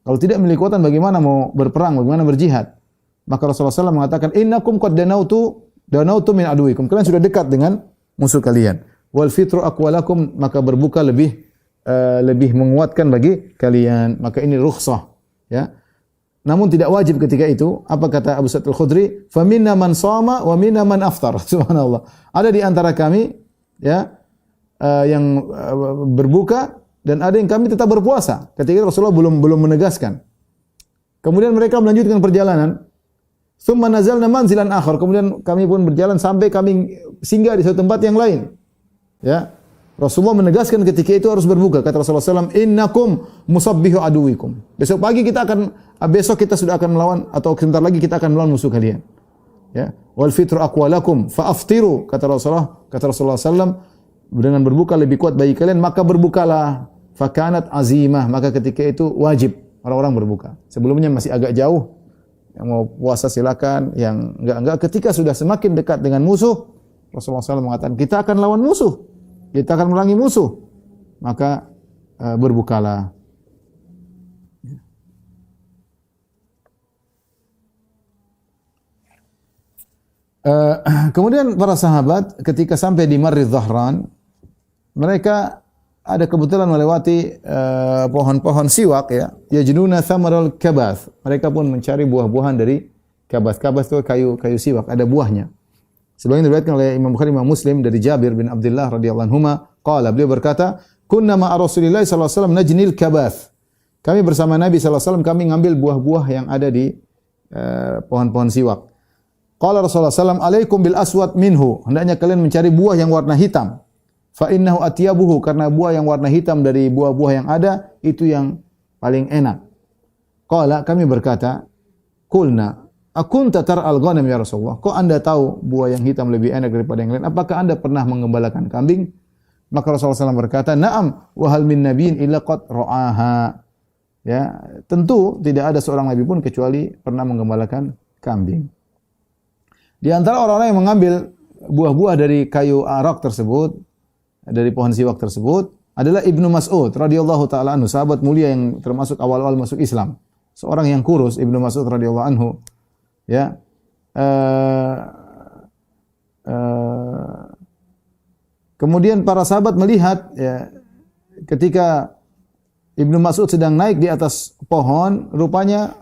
Kalau tidak memiliki kekuatan, bagaimana mau berperang, bagaimana berjihad? Maka Rasulullah SAW mengatakan, innakum qad danautu min aduwikum. Kalian sudah dekat dengan musuh kalian. Wal fitru aqwalakum, maka berbuka lebih menguatkan bagi kalian. Maka ini rukhsah, ya. Namun tidak wajib ketika itu. Apa kata Abu Sa'id Al-Khudri? Faminna man shama wa minna man aftar. Subhanallah. Ada di antara kami ya yang berbuka dan ada yang kami tetap berpuasa. Ketika Rasulullah belum menegaskan. Kemudian mereka melanjutkan perjalanan. Tsumma nazalna manzilan akhar. Kemudian kami pun berjalan sampai kami singgah di suatu tempat yang lain. Ya. Rasulullah menegaskan ketika itu harus berbuka. Kata Rasulullah SAW, innakum musabbihu aduwikum. Besok kita sudah akan melawan, atau sebentar lagi kita akan melawan musuh kalian. Ya. Wal fitru aqwalakum fa'aftiru. Kata Rasulullah SAW, dengan berbuka lebih kuat bagi kalian, maka berbukalah. Fakanat azimah. Maka ketika itu wajib orang-orang berbuka. Sebelumnya masih agak jauh. Yang mau puasa silakan, yang enggak. Ketika sudah semakin dekat dengan musuh, Rasulullah SAW mengatakan, kita akan lawan musuh. Kita akan merangi musuh. Maka berbukalah. Kemudian para sahabat ketika sampai di Marri Dhahran, mereka ada kebetulan melewati pohon-pohon siwak ya. Yajnuna thamaral kabath. Mereka pun mencari buah-buahan dari kabath. Kabath itu kayu siwak, ada buahnya. Sebagaimana diriwayatkan oleh Imam Bukhari, Imam Muslim dari Jabir bin Abdullah radhiyallahu anhuma, qala, beliau berkata, "Kunna ma'a Rasulillah sallallahu alaihi wasallam najnil kabath." Kami bersama Nabi sallallahu alaihi wasallam kami ngambil buah-buah yang ada di pohon-pohon siwak. Qala Rasulullah sallallahu alaihi wasallam, "Alaikum bil aswad minhu." Hendaknya kalian mencari buah yang warna hitam. Fa innahu atyabuhu, karena buah yang warna hitam dari buah-buah yang ada itu yang paling enak. Qala, kami berkata, "Qulna, akunta tar'al ghanam ya Rasulullah?" Kok Anda tahu buah yang hitam lebih enak daripada yang lain? Apakah Anda pernah mengembalakan kambing? Maka Rasulullah SAW berkata, "Na'am, wa hal min nabiyyin illa qad ra'aha." Ya, tentu tidak ada seorang nabi pun kecuali pernah mengembalakan kambing. Di antara orang-orang yang mengambil buah-buah dari kayu arak tersebut, dari pohon siwak tersebut, adalah Ibnu Mas'ud radhiyallahu taala anhu, sahabat mulia yang termasuk awal-awal masuk Islam. Seorang yang kurus, Ibnu Mas'ud radhiyallahu anhu. Ya. Kemudian para sahabat melihat ya, ketika Ibnu Mas'ud sedang naik di atas pohon, rupanya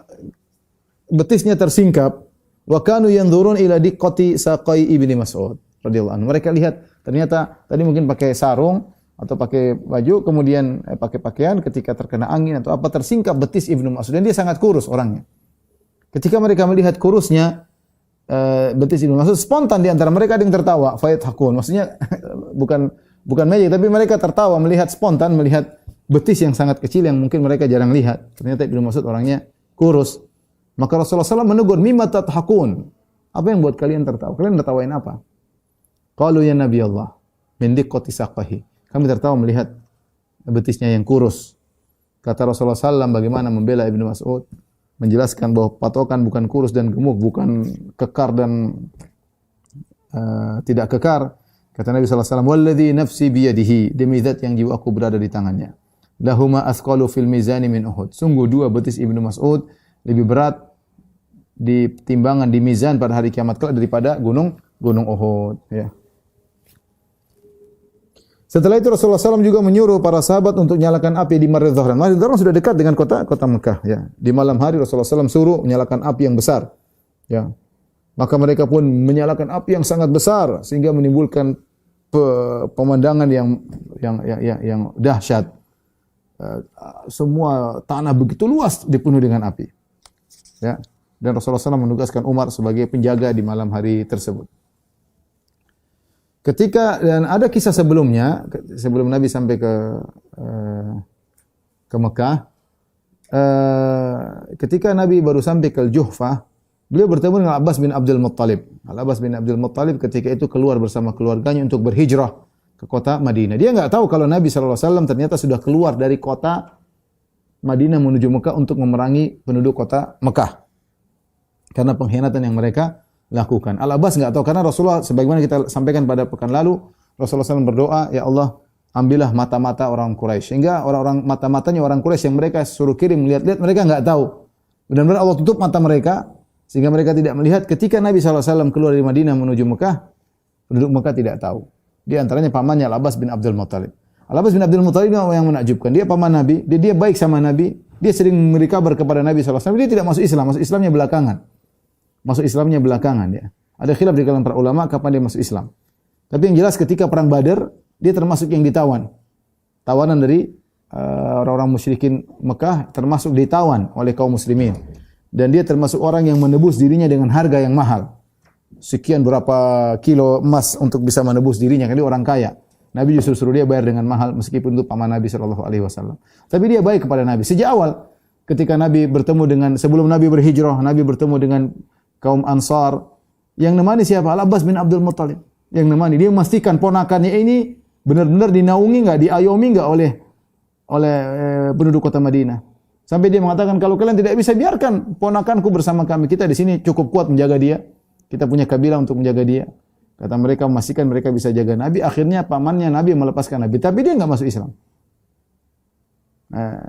betisnya tersingkap. Wa kanu yanzurun ila diqqati saqai Ibnu Mas'ud radhiyallahu anhu. Mereka lihat ternyata tadi mungkin pakai sarung atau pakai baju, kemudian pakai pakaian, ketika terkena angin atau apa tersingkap betis Ibnu Mas'ud, dan dia sangat kurus orangnya. Ketika mereka melihat kurusnya betis Ibnu Mas'ud, spontan di antara mereka ada yang tertawa, fayadhakun. Maksudnya bukan magic, tapi mereka tertawa spontan melihat betis yang sangat kecil yang mungkin mereka jarang lihat. Ternyata Ibnu Mas'ud orangnya kurus. Maka Rasulullah SAW menegur, "Mimma tadhakun?" Apa yang buat kalian tertawa? Kalian tertawain apa? Qalu ya Nabi Allah, min diqqati saqahi. Kami tertawa melihat betisnya yang kurus. Kata Rasulullah SAW bagaimana membela Ibnu Mas'ud, menjelaskan bahwa patokan bukan kurus dan gemuk, bukan kekar dan tidak kekar. Kata Nabi SAW, "Walladzi nafsi biyadihi," demi zat yang jiwaku berada di tangannya. "Lahuma asqalu fil mizani min Uhud." Sungguh dua betis Ibnu Mas'ud lebih berat di timbangan di mizan pada hari kiamat kelak daripada gunung Uhud. Ya. Setelah itu Rasulullah SAW juga menyuruh para sahabat untuk nyalakan api di Marri Dhahran. Marri Dhahran sudah dekat dengan kota Mekah. Ya. Di malam hari Rasulullah SAW suruh menyalakan api yang besar. Ya. Maka mereka pun menyalakan api yang sangat besar sehingga menimbulkan pemandangan yang dahsyat. Semua tanah begitu luas dipenuhi dengan api. Ya. Dan Rasulullah SAW menugaskan Umar sebagai penjaga di malam hari tersebut. Dan ada kisah sebelumnya, sebelum Nabi sampai ke Mekah, ketika Nabi baru sampai ke Juhfah, beliau bertemu dengan Abbas bin Abdul Muttalib. Al-Abbas bin Abdul Muttalib ketika itu keluar bersama keluarganya untuk berhijrah ke kota Madinah. Dia enggak tahu kalau Nabi SAW ternyata sudah keluar dari kota Madinah menuju Mekah untuk memerangi penduduk kota Mekah. Karena pengkhianatan yang mereka lakukan. Al-Abbas enggak tahu, karena Rasulullah, sebagaimana kita sampaikan pada pekan lalu, Rasulullah SAW berdoa, "Ya Allah, ambillah mata-mata orang Quraisy." Sehingga orang mata-matanya orang Quraisy yang mereka suruh kirim melihat-lihat, mereka enggak tahu. Benar-benar Allah tutup mata mereka sehingga mereka tidak melihat. Ketika Nabi SAW keluar dari Madinah menuju Mekah, penduduk Mekah tidak tahu. Di antaranya pamannya Al-Abbas bin Abdul Muttalib. Al-Abbas bin Abdul Muttalib yang menakjubkan. Dia paman Nabi, dia baik sama Nabi, dia sering memberi kabar kepada Nabi SAW. Dia tidak masuk Islam, masuk Islamnya belakangan. Ya. Ada khilaf di kalangan para ulama kapan dia masuk Islam. Tapi yang jelas ketika perang Badar, dia termasuk yang ditawan. Tawanan dari orang-orang musyrikin Mekah termasuk ditawan oleh kaum muslimin. Dan dia termasuk orang yang menebus dirinya dengan harga yang mahal. Sekian berapa kilo emas untuk bisa menebus dirinya, karena dia orang kaya. Nabi justru suruh dia bayar dengan mahal meskipun itu paman Nabi sallallahu alaihi wasallam. Tapi dia baik kepada Nabi. Sejak awal ketika Nabi bertemu dengan, sebelum Nabi berhijrah, Nabi bertemu dengan kaum Ansar. Yang nemani siapa? Al-Abbas bin Abdul Muttalib. Yang nemani, dia memastikan ponakannya ini benar-benar dinaungi enggak, diayomi enggak oleh penduduk kota Madinah. Sampai dia mengatakan, kalau kalian tidak bisa, biarkan ponakanku bersama kami. Kita di sini cukup kuat menjaga dia. Kita punya kabilah untuk menjaga dia. Kata mereka, memastikan mereka bisa jaga Nabi. Akhirnya pamannya Nabi melepaskan Nabi. Tapi dia enggak masuk Islam.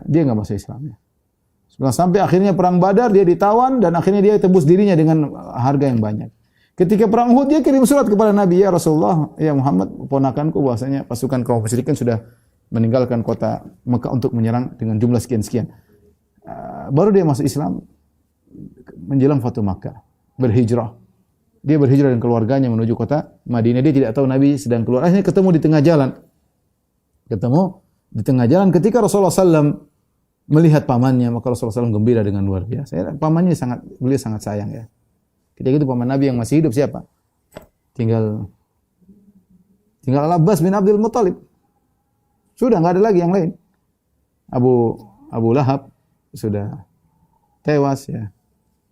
Dia enggak masuk Islam. Sampai akhirnya perang Badar, dia ditawan dan akhirnya dia tebus dirinya dengan harga yang banyak. Ketika perang Uhud, dia kirim surat kepada Nabi, ya Rasulullah, ya Muhammad, ponakanku bahwasanya pasukan kaum musyrikin sudah meninggalkan kota Mekah untuk menyerang dengan jumlah sekian-sekian. Baru dia masuk Islam menjelang Fatu Makkah, berhijrah. Dia berhijrah dengan keluarganya menuju kota Madinah. Dia tidak tahu Nabi sedang keluar. Akhirnya ketemu di tengah jalan. Ketika Rasulullah SAW melihat pamannya, maka Rasulullah SAW gembira dengan luar biasa. Pamannya beliau sangat sayang ya. Ketika itu paman Nabi yang masih hidup siapa? Tinggal Al-Abbas bin Abdul Muttalib. Sudah enggak ada lagi yang lain. Abu Lahab sudah tewas ya.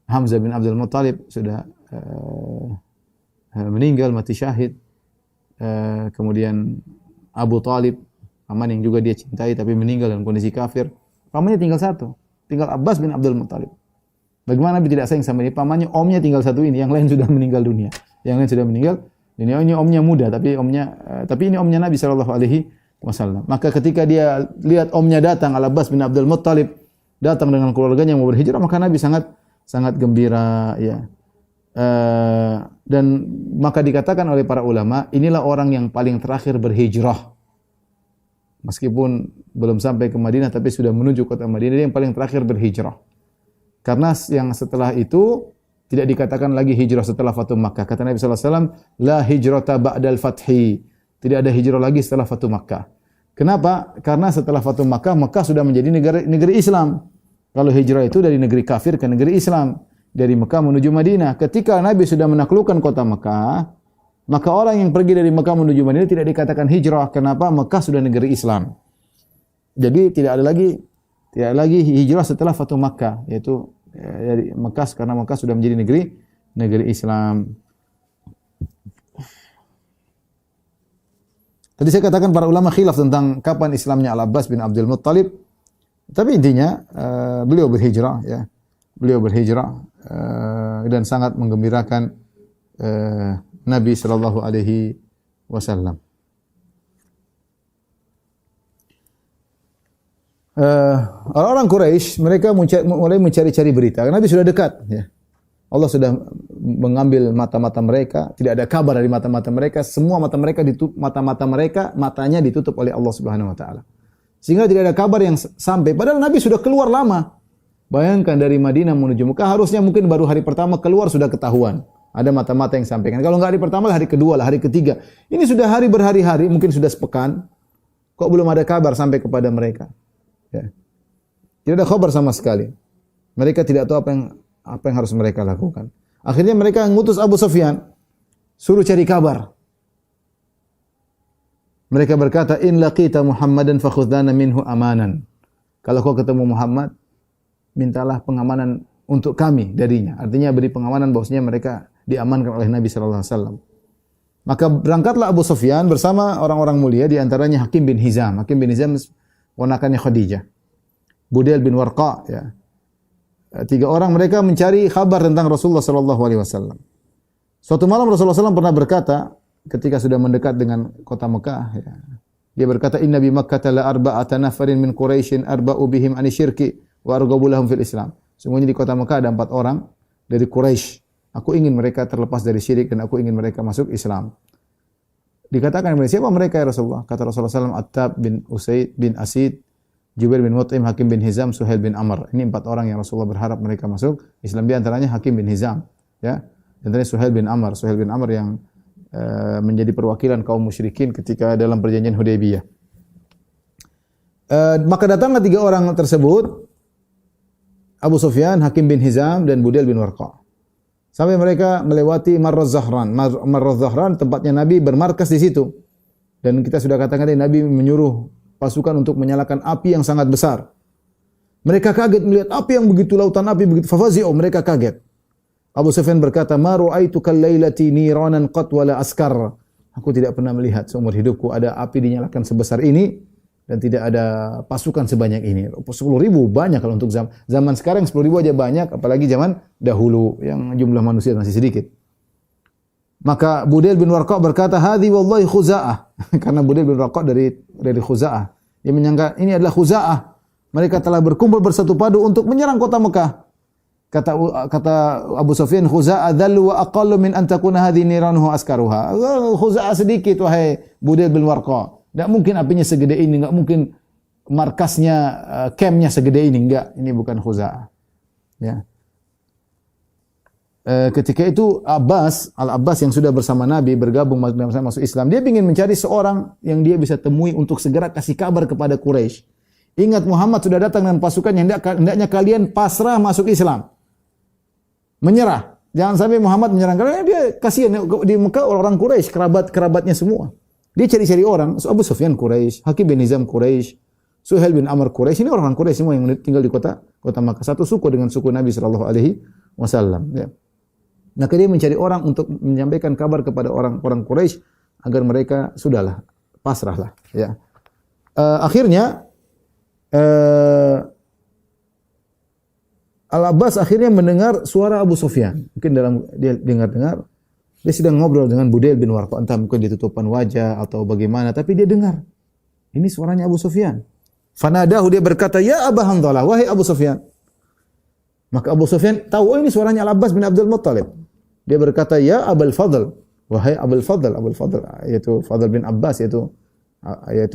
Hamzah bin Abdul Muttalib sudah meninggal mati syahid. Kemudian Abu Talib, paman yang juga dia cintai tapi meninggal dalam kondisi kafir. Pamannya tinggal satu, tinggal Abbas bin Abdul Muttalib. Bagaimana Nabi tidak sayang sama dia? Pamannya, omnya tinggal satu ini, yang lain sudah meninggal dunia. Yang lain sudah meninggal. Ini omnya muda, tapi ini omnya Nabi sallallahu alaihi wasallam. Maka ketika dia lihat omnya datang, Al-Abbas bin Abdul Muttalib datang dengan keluarganya mau berhijrah, maka Nabi sangat gembira ya. Dan maka dikatakan oleh para ulama, inilah orang yang paling terakhir berhijrah. Meskipun belum sampai ke Madinah tapi sudah menuju kota Madinah, dia yang paling terakhir berhijrah. Karena yang setelah itu tidak dikatakan lagi hijrah setelah Fatu Makkah. Kata Nabi sallallahu alaihi wasallam, la hijrata ba'dal fathi. Tidak ada hijrah lagi setelah Fatu Makkah. Kenapa? Karena setelah Fatu Makkah, Makkah sudah menjadi negeri Islam. Kalau hijrah itu dari negeri kafir ke negeri Islam, dari Mekah menuju Madinah. Ketika Nabi sudah menaklukkan kota Mekah, maka orang yang pergi dari Mekah menuju Madinah tidak dikatakan hijrah. Kenapa? Mekah sudah negeri Islam. Jadi tidak ada lagi hijrah setelah Fatu Makkah, yaitu dari Mekah, karena Mekah sudah menjadi negeri Islam. Tadi saya katakan para ulama khilaf tentang kapan Islamnya Al-Abbas bin Abdul Muttalib. Tapi intinya beliau berhijrah ya. Beliau berhijrah dan sangat menggembirakan Nabi sallallahu alaihi wasallam. Orang-orang Quraisy mereka mulai mencari-cari berita. Nabi sudah dekat ya. Allah sudah mengambil mata-mata mereka, tidak ada kabar dari mata-mata mereka, semua matanya ditutup oleh Allah Subhanahu wa taala. Sehingga tidak ada kabar yang sampai, padahal Nabi sudah keluar lama. Bayangkan dari Madinah menuju Mekah, harusnya mungkin baru hari pertama keluar sudah ketahuan. Ada mata-mata yang sampaikan. Kalau enggak hari pertama, hari kedua lah, hari ketiga. Ini sudah hari berhari-hari, mungkin sudah sepekan. Kok belum ada kabar sampai kepada mereka? Ya. Tidak ada kabar sama sekali. Mereka tidak tahu apa yang harus mereka lakukan. Akhirnya mereka mengutus Abu Sufyan, suruh cari kabar. Mereka berkata, "In laqita Muhammadan fakhudhana minhu amanan." Kalau kau ketemu Muhammad, mintalah pengamanan untuk kami darinya. Artinya beri pengamanan bahwasanya mereka diamankan oleh Nabi sallallahu alaihi wasallam. Maka berangkatlah Abu Sufyan bersama orang-orang mulia, di antaranya Hakim bin Hizam. Hakim bin Hizam ponakannya Khadijah. Budail bin Warqa ya. 3 orang mereka mencari kabar tentang Rasulullah sallallahu alaihi wasallam. Suatu malam Rasulullah SAW pernah berkata ketika sudah mendekat dengan kota Mekah ya. Dia berkata, "Inna bi Makkah la arba'ata nafarin min Quraisyin arba'u bihim an syirki wa arghabu lahum fil Islam." Sungguhnya di kota Mekah ada 4 orang dari Quraisy. Aku ingin mereka terlepas dari syirik dan aku ingin mereka masuk Islam. Dikatakan kepada siapa mereka ya Rasulullah? Kata Rasulullah SAW, Attab bin Usaid bin Asid, Jubair bin Mut'im, Hakim bin Hizam, Suhail bin Amr. Ini 4 orang yang Rasulullah berharap mereka masuk Islam. Di antaranya Hakim bin Hizam, ya. Di antaranya Suhail bin Amr. Suhail bin Amr yang menjadi perwakilan kaum musyrikin ketika dalam perjanjian Hudaybiyah. Maka datanglah 3 orang tersebut, Abu Sufyan, Hakim bin Hizam, dan Budail bin Warqa. Sampai mereka melewati Marraz Zahran. Marraz Zahran tempatnya Nabi bermarkas di situ. Dan kita sudah katakan tadi Nabi menyuruh pasukan untuk menyalakan api yang sangat besar. Mereka kaget melihat api yang begitu, lautan api begitu. Fafazi'u, mereka kaget. Abu Sufyan berkata, "Ma ra'aitu kal-lailati niranan qat wala askar." Aku tidak pernah melihat seumur hidupku ada api dinyalakan sebesar ini dan tidak ada pasukan sebanyak ini. 10.000 banyak kalau untuk zaman sekarang 10.000 aja banyak, apalagi zaman dahulu yang jumlah manusia masih sedikit. Maka Budail bin Warqa berkata, "Hadhi wallahi Khuza'ah." Karena Budail bin Warqa dari Khuza'ah. Dia menyangka ini adalah Khuza'ah. Mereka telah berkumpul bersatu padu untuk menyerang kota Mekah. Kata Abu Sufyan, "Khuza'ah dhallu wa aqallu min an takuna hadhihi niranuhu askaruha." Khuza'ah sedikit wahai Budail bin Warqa. Enggak mungkin apinya segede ini, enggak mungkin markasnya campnya segede ini, enggak. Ini bukan Khuza'ah. Ya. Ketika itu Al-Abbas yang sudah bersama Nabi bergabung masuk Islam, dia ingin mencari seorang yang dia bisa temui untuk segera kasih kabar kepada Quraisy. Ingat Muhammad sudah datang dengan pasukan yang hendaknya kalian pasrah masuk Islam. Menyerah. Jangan sampai Muhammad menyerang karena dia kasihan di Mekah orang Quraisy, kerabatnya semua. Dia cari-cari orang, Abu Sufyan Quraisy, Hakim bin Hizam Quraisy, Suhail bin Amr Quraisy, ini orang Quraisy semua yang tinggal di kota Makkah. Satu suku dengan suku Nabi sallallahu alaihi wasallam, ya. Maka dia mencari orang untuk menyampaikan kabar kepada orang-orang Quraisy agar mereka sudahlah, pasrahlah, ya. Akhirnya Al-Abbas akhirnya mendengar suara Abu Sufyan. Mungkin dia dengar, dia sedang ngobrol dengan Budail bin Warqa, entah mungkin ditutupan wajah atau bagaimana, tapi dia dengar. Ini suaranya Abu Sufyan. Fanadahu, dia berkata, "Ya Aba Hanzalah, wahai Abu Sufyan." Maka Abu Sufyan tahu, oh ini suaranya Al-Abbas bin Abdul Muttalib. Dia berkata, "Ya Abul Fadl, wahai Abul Fadl." Abul Fadl yaitu Fadl bin Abbas, yaitu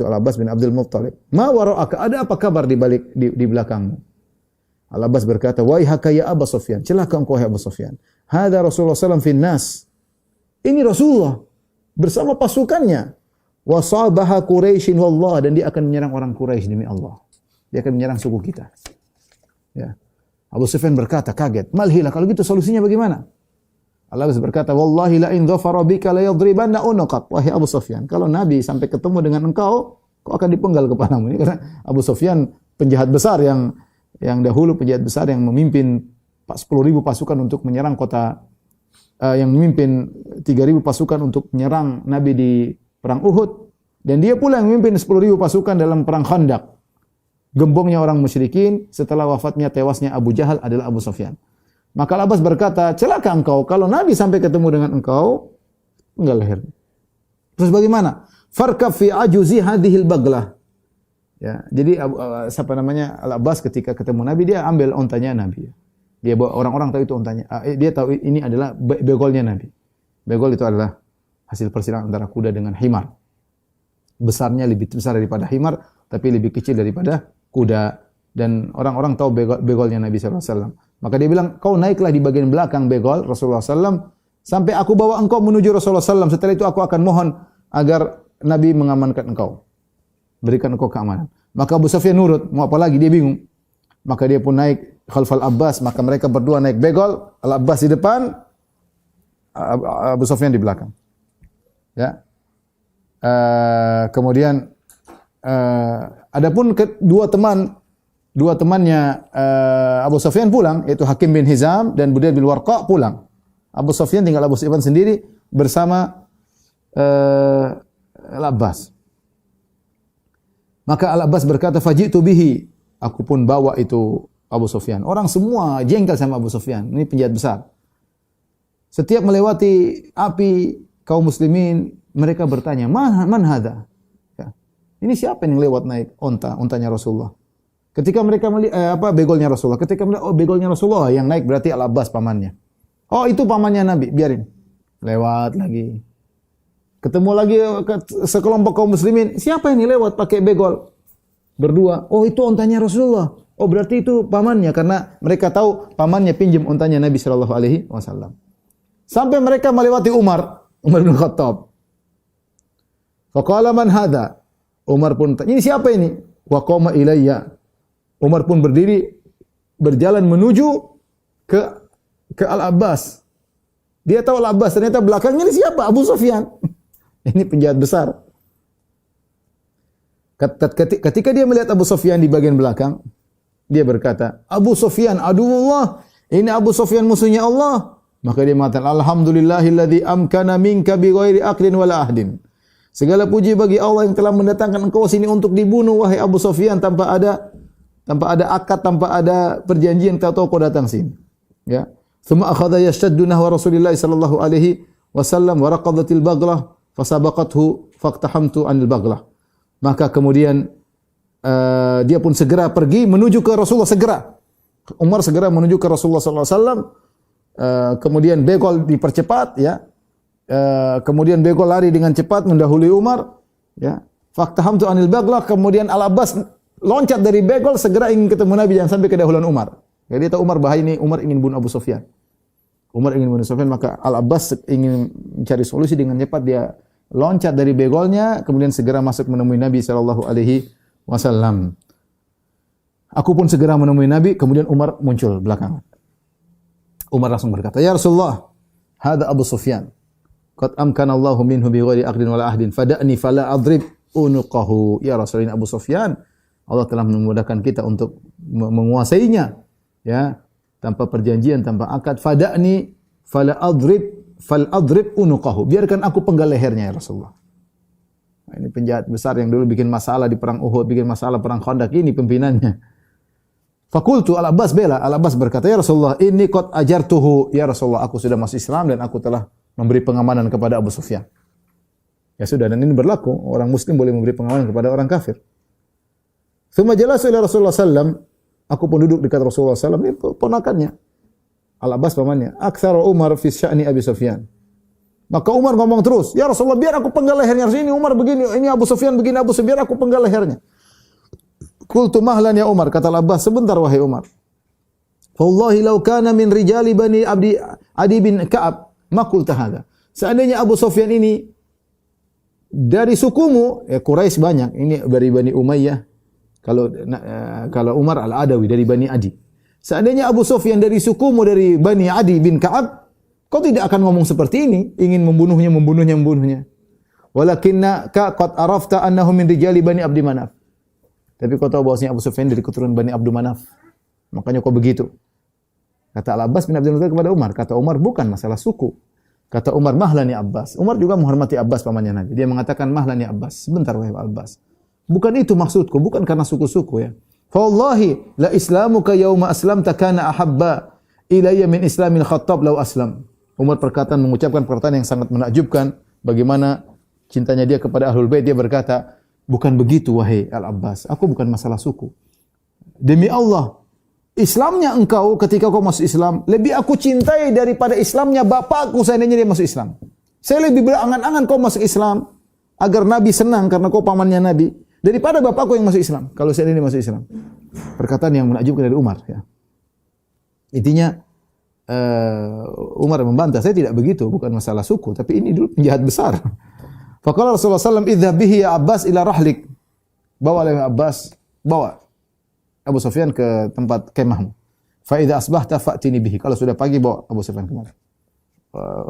Al-Abbas bin Abdul Muttalib. "Ma wara'aka, ada apa kabar di belakangmu?" Al-Abbas berkata, "Waihaka ya Abu Sufyan, celaka engkau wahai Abu Sufyan. Hadza Rasulullah sallallahu alaihi wasallam nas." Ini Rasulullah bersama pasukannya. Wa sabaha Quraisyin wallah, dan dia akan menyerang orang Quraisy demi Allah. Dia akan menyerang suku kita. Ya. Abu Sufyan berkata kaget, "Malhilah, kalau gitu solusinya bagaimana?" Al-Abbas berkata, "Wallahi la in dhafara bika la yadribanna unqak." Wahai Abu Sufyan, kalau Nabi sampai ketemu dengan engkau, kau akan dipenggal kepalamu. Ini karena Abu Sufyan penjahat besar yang dahulu penjahat besar yang memimpin 10.000 pasukan untuk menyerang kota, yang memimpin 3.000 pasukan untuk menyerang Nabi di perang Uhud, dan dia pula yang memimpin 10.000 pasukan dalam perang Khandaq. Gembongnya orang musyrikin setelah wafatnya tewasnya Abu Jahal adalah Abu Sufyan. Maka Al-Abbas berkata, "Celaka engkau kalau Nabi sampai ketemu dengan engkau, enggak leher." Terus bagaimana? "Farkab fi ajuzi hadhil baglah." Ya, jadi Al-Abbas ketika ketemu Nabi, dia ambil ontanya Nabi. Dia bawa, orang-orang tahu itu ontanya. Dia tahu ini adalah begolnya Nabi. Begol itu adalah hasil persilangan antara kuda dengan himar. Besarnya lebih besar daripada himar, tapi lebih kecil daripada kuda. Dan orang-orang tahu begolnya Nabi sallallahu alaihi wasallam. Maka dia bilang, "Kau naiklah di bagian belakang begol Rasulullah sallallahu sampai aku bawa engkau menuju Rasulullah sallallahu. Setelah itu aku akan mohon agar Nabi mengamankan engkau. Berikan engkau keamanan." Maka Abu Sufyan nurut, mau apa lagi, dia bingung. Maka dia pun naik khalfal Abbas, maka mereka berdua naik begol, Al-Abbas di depan, Abu Sufyan di belakang. Ya. Kemudian adapun dua temannya Abu Sufyan pulang, yaitu Hakim bin Hizam dan Budail bin Warqa pulang. Abu Sufyan tinggal Abu Sufyan sendiri bersama Al-Abbas. Maka Al-Abbas berkata, "Faji'tu bihi." Aku pun bawa itu Abu Sufyan. Orang semua jengkel sama Abu Sufyan. Ini penjahat besar. Setiap melewati api kaum muslimin, mereka bertanya, "Man hadza?" Ya. Ini siapa yang lewat naik ontanya Rasulullah? Ketika mereka melihat begolnya Rasulullah. Ketika melihat, oh begolnya Rasulullah yang naik, berarti Al-Abbas pamannya. Oh itu pamannya Nabi, biarin. Lewat lagi. Ketemu lagi sekelompok kaum muslimin, siapa ini lewat pakai begol? Berdua. Oh itu ontanya Rasulullah. Oh berarti itu pamannya, karena mereka tahu pamannya pinjam ontanya Nabi sallallahu alaihi wasallam. Sampai mereka melewati Umar bin Khattab. Faqala man hadza? Umar pun tanya, "Ini siapa ini?" wa qama ilayya. Umar pun berdiri berjalan menuju ke Al-Abbas. Dia tahu Al-Abbas, ternyata belakangnya ini siapa? Abu Sufyan. Ini penjahat besar. Ketika dia melihat Abu Sufyan di bagian belakang, dia berkata, Abu Sufyan, aduwullah, ini Abu Sufyan musuhnya Allah. Maka dia mengatakan, alhamdulillahilladzi amkana minka bi ghairi aqlin wala ahdin. Segala puji bagi Allah yang telah mendatangkan engkau sini untuk dibunuh, wahai Abu Sufyan, tanpa ada akad, tanpa ada perjanjian, tahu kau datang sini. Ya. Thumma akhadha yashtaddu nahwa Rasulillah sallallahu alaihi wasallam wa raqadatil baghlah fasabaqathu faqtahamtu anil baghlah. Maka kemudian dia pun segera pergi menuju ke Rasulullah segera. Umar segera menuju ke Rasulullah sallallahu alaihi wasallam. Kemudian begol dipercepat, ya. Kemudian begol lari dengan cepat mendahului Umar, ya. Faqtahamtu anil baghlah, kemudian Al-Abbas loncat dari begol segera ingin ketemu Nabi, jangan sampai kedahuluan Umar. Jadi dia tahu Umar bahaya, ini Umar ingin bunuh Abu Sufyan. Umar ingin bunuh Sufyan, maka Al-Abbas ingin mencari solusi, dengan cepat dia loncat dari begolnya, kemudian segera masuk menemui Nabi sallallahu alaihi wasallam. Aku pun segera menemui Nabi, kemudian Umar muncul belakangan. Umar langsung berkata, "Ya Rasulullah, hadza Abu Sufyan. Qad amkana Allahu minhu bi ghairi aqdin wala ahdin, fada'ni fala adrib unuqahu." Ya Rasulullah, Abu Sufyan, Allah telah memudahkan kita untuk menguasainya, ya, tanpa perjanjian, tanpa akad. Fada'ni fala adrib unuqahu. Biarkan aku penggal lehernya, ya Rasulullah. Nah, ini penjahat besar yang dulu bikin masalah di perang Uhud, bikin masalah perang Khandaq, ini pimpinannya. Fakultu, Al-Abbas bela. Al-Abbas berkata, "Ya Rasulullah, inni qad ajartuhu." Ya Rasulullah, aku sudah masuk Islam dan aku telah memberi pengamanan kepada Abu Sufyan. Ya sudah, dan ini berlaku, orang muslim boleh memberi pengamanan kepada orang kafir. Tsumma jalasa ila Rasulullah sallam. Aku pun duduk dekat Rasulullah sallam, ini ponakannya. Al-Abbas pamannya. Aktsara Umar fi sya'ni Abi Sufyan. Maka Umar ngomong terus, "Ya Rasulullah, biar aku penggal lehernya. Ini Umar begini, ini Abu Sufyan begini, biar aku penggal lehernya." Qultu mahlan ya Umar, kata Al-Abbas, sebentar wahai Umar. Wallahi law kana min rijali bani Adi bin Ka'ab ma qulta hadza. Seandainya Abu Sufyan ini dari sukumu, ya Quraisy banyak, ini dari Bani Umayyah. Kalau Umar Al-Adawi dari Bani Adi. Seandainya Abu Sufyan dari sukumu, dari Bani Adi bin Ka'ab, kau tidak akan ngomong seperti ini, ingin membunuhnya. Walakinnaka qad arafta annahu min rijali Bani Abdi Manaf. Tapi kau tahu bahwasanya Abu Sufyan dari keturunan Bani Abdul Manaf. Makanya kau begitu. Kata Al-Abbas bin Abdul Muttalib kepada Umar. Kata Umar, bukan masalah suku. Kata Umar, mahlan ya Abbas. Umar juga menghormati Abbas pamannya Nabi. Dia mengatakan, mahlan ya Abbas. Sebentar wahai Abbas. Bukan itu maksudku. Bukan karena suku-suku ya. Fa wallahi la islamuka yauma aslamta kana ahabba ilayya min islamil Khattab law aslam. Umar mengucapkan perkataan yang sangat menakjubkan. Bagaimana cintanya dia kepada Ahlul Bait. Dia berkata, bukan begitu wahai Al-Abbas. Aku bukan masalah suku. Demi Allah, Islamnya engkau ketika kau masuk Islam lebih aku cintai daripada Islamnya bapakku seandainya dia masuk Islam. Saya lebih berangan-angan kau masuk Islam agar Nabi senang karena kau pamannya Nabi daripada bapakku yang masuk Islam. Kalau seandainya masuk Islam. Perkataan yang menakjubkan dari Umar. Ya. Intinya Umar membantah, saya tidak begitu, bukan masalah suku, tapi ini dulu penjahat besar. Faqala Rasulullah sallallahu alaihi wasallam, "Idhhab bihi ya Abbas ila rahlik." Bawa Abbas, bawa Abu Sufyan ke tempat kemahmu. Fa idza asbahta fa'tini bihi. Kalau sudah pagi bawa Abu Sufyan kemari.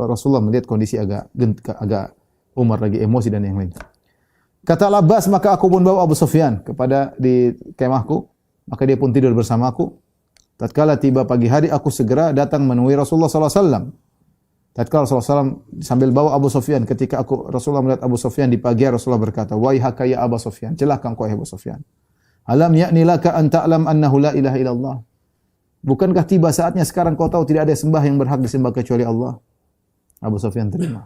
Rasulullah melihat kondisi agak Umar lagi emosi dan yang lain. Kata Al-Abbas, maka aku pun bawa Abu Sufyan kepada di kemahku, maka dia pun tidur bersamaku. Tatkala tiba pagi hari, aku segera datang menemui Rasulullah sallallahu alaihi wasallam. Tatkala Rasulullah SAW sambil bawa Abu Sufyan, ketika Rasulullah melihat Abu Sufyan di pagi hari, Rasulullah berkata, "Waihaka ya Abu Sufyan, celaka engkau ya Abu Sufyan. Alam ya'ni laka an ta'lam annahu la ilaha illallah." Bukankah tiba saatnya sekarang kau tahu tidak ada sembah yang berhak disembah kecuali Allah? Abu Sufyan terima.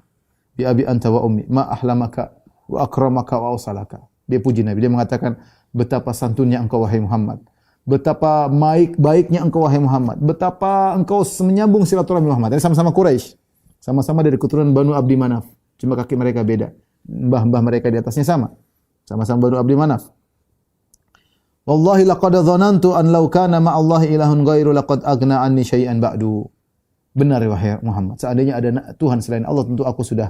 Bi abi anta wa ummi, ma ahlamaka wa akramaka wa awsalaka. Dia puji Nabi, dia mengatakan, betapa santunnya engkau wahai Muhammad. Betapa baiknya engkau wahai Muhammad. Betapa engkau menyambung silaturahmi Muhammad. Ini sama-sama Quraisy. Sama-sama dari keturunan Banu Abdi Manaf. Cuma kaki mereka beda. Mbah-mbah mereka di atasnya sama. Sama-sama Banu Abdi Manaf. Wallahi laqad dhanantu an law kana ma'allahi ilahun ghairu laqad aghna anni syai'an ba'du. Benar wahai Muhammad. Seandainya ada Tuhan selain Allah, tentu aku sudah